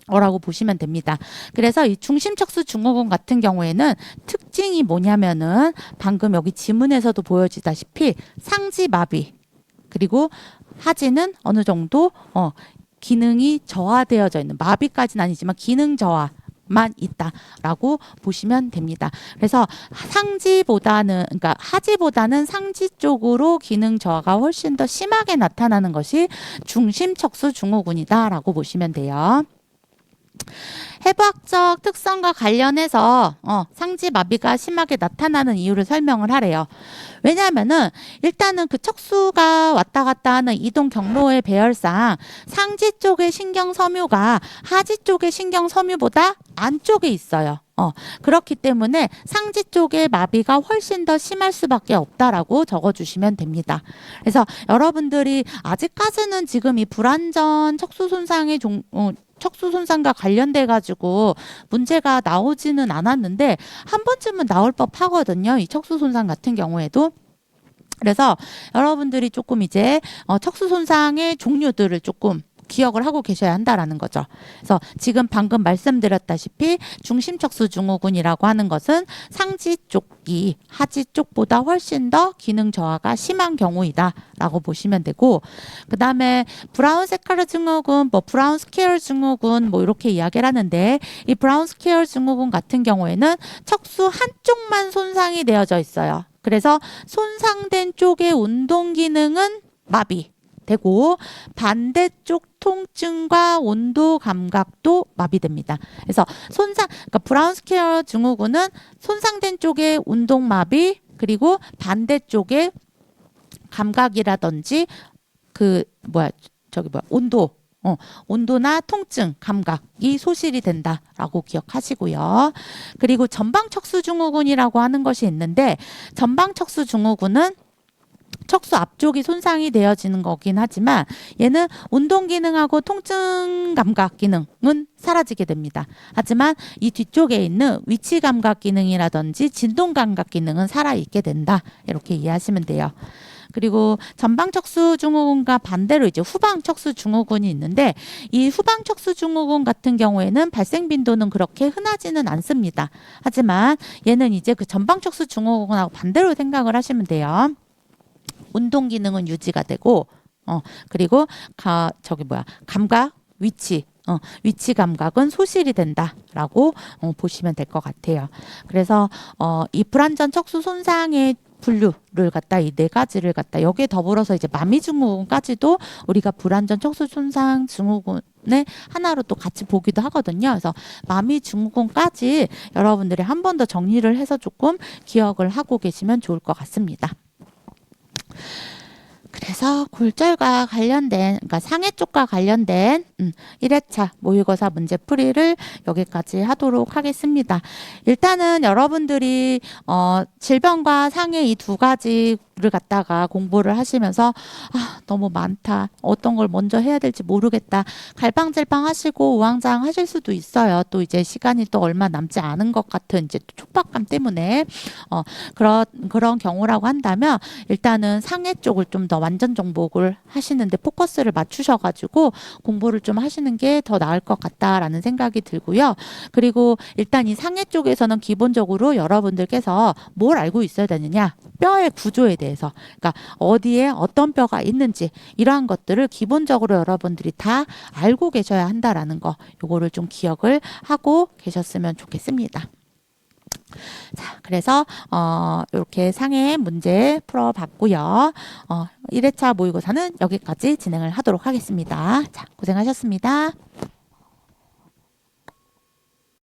라고 보시면 됩니다. 그래서 이 중심척수 증후군 같은 경우에는 특징이 뭐냐면은 방금 여기 지문에서도 보여지다시피 상지 마비, 그리고 하지는 어느 정도 기능이 저하되어져 있는, 마비까지는 아니지만 기능 저하 만 있다라고 보시면 됩니다. 그래서 그러니까 하지보다는 상지 쪽으로 기능 저하가 훨씬 더 심하게 나타나는 것이 중심척수 증후군이다라고 보시면 돼요. 해부학적 특성과 관련해서 상지 마비가 심하게 나타나는 이유를 설명을 하래요. 왜냐하면은 일단은 그 척수가 왔다 갔다 하는 이동 경로의 배열상 상지 쪽의 신경 섬유가 하지 쪽의 신경 섬유보다 안쪽에 있어요. 그렇기 때문에 상지 쪽의 마비가 훨씬 더 심할 수밖에 없다라고 적어주시면 됩니다. 그래서 여러분들이 아직까지는 지금 이 불완전 척수 손상의 척수 손상과 관련돼 가지고 문제가 나오지는 않았는데 한 번쯤은 나올 법 하거든요. 이 척수 손상 같은 경우에도. 그래서 여러분들이 조금 이제 척수 손상의 종류들을 조금 기억을 하고 계셔야 한다라는 거죠. 그래서 지금 방금 말씀드렸다시피 중심척수 증후군이라고 하는 것은 상지 쪽이 하지 쪽보다 훨씬 더 기능 저하가 심한 경우이다라고 보시면 되고, 그 다음에 브라운 세카르 증후군, 브라운 스퀘어 증후군 이렇게 이야기를 하는데, 이 브라운 스퀘어 증후군 같은 경우에는 척수 한쪽만 손상이 되어져 있어요. 그래서 손상된 쪽의 운동 기능은 마비되고 반대쪽 통증과 온도 감각도 마비됩니다. 그래서 그러니까 브라운 스퀘어 증후군은 손상된 쪽의 운동 마비, 그리고 반대쪽의 감각이라든지 온도나 통증, 감각이 소실이 된다라고 기억하시고요. 그리고 전방척수 증후군이라고 하는 것이 있는데, 전방척수 증후군은 척수 앞쪽이 손상이 되어지는 거긴 하지만 얘는 운동 기능하고 통증 감각 기능은 사라지게 됩니다. 하지만 이 뒤쪽에 있는 위치 감각 기능이라든지 진동 감각 기능은 살아있게 된다. 이렇게 이해하시면 돼요. 그리고 전방 척수 증후군과 반대로 이제 후방 척수 증후군이 있는데 이 후방 척수 증후군 같은 경우에는 발생 빈도는 그렇게 흔하지는 않습니다. 하지만 얘는 이제 그 전방 척수 증후군하고 반대로 생각을 하시면 돼요. 운동 기능은 유지가 되고 그리고 감각 위치 감각은 소실이 된다라고 보시면 될 것 같아요. 그래서 이 불완전 척수 손상의 분류를 갖다 이 네 가지를 갖다 여기에 더불어서 이제 마미 증후군까지도 우리가 불완전 척수 손상 증후군의 하나로 또 같이 보기도 하거든요. 그래서 마미 증후군까지 여러분들이 한 번 더 정리를 해서 조금 기억을 하고 계시면 좋을 것 같습니다. 그래서 골절과 관련된 그러니까 상해 쪽과 관련된 1회차 모의고사 문제풀이를 여기까지 하도록 하겠습니다. 일단은 여러분들이 질병과 상해 이 두 가지를 갖다가 공부를 하시면서 너무 많다. 어떤 걸 먼저 해야 될지 모르겠다. 갈팡질팡 하시고 우왕좌왕 하실 수도 있어요. 또 이제 시간이 또 얼마 남지 않은 것 같은 이제 촉박감 때문에 그런 경우라고 한다면 일단은 상해 쪽을 좀 더 완전 정복을 하시는데 포커스를 맞추셔가지고 공부를 좀 하시는 게 더 나을 것 같다라는 생각이 들고요. 그리고 일단 이 상해 쪽에서는 기본적으로 여러분들께서 뭘 알고 있어야 되느냐? 뼈의 구조에 대해서, 그러니까 어디에 어떤 뼈가 있는지 이러한 것들을 기본적으로 여러분들이 다 알고 계셔야 한다라는 거, 요거를 좀 기억을 하고 계셨으면 좋겠습니다. 자, 그래서 이렇게 상해 문제 풀어봤고요. 1회차 모의고사는 여기까지 진행을 하도록 하겠습니다. 자, 고생하셨습니다.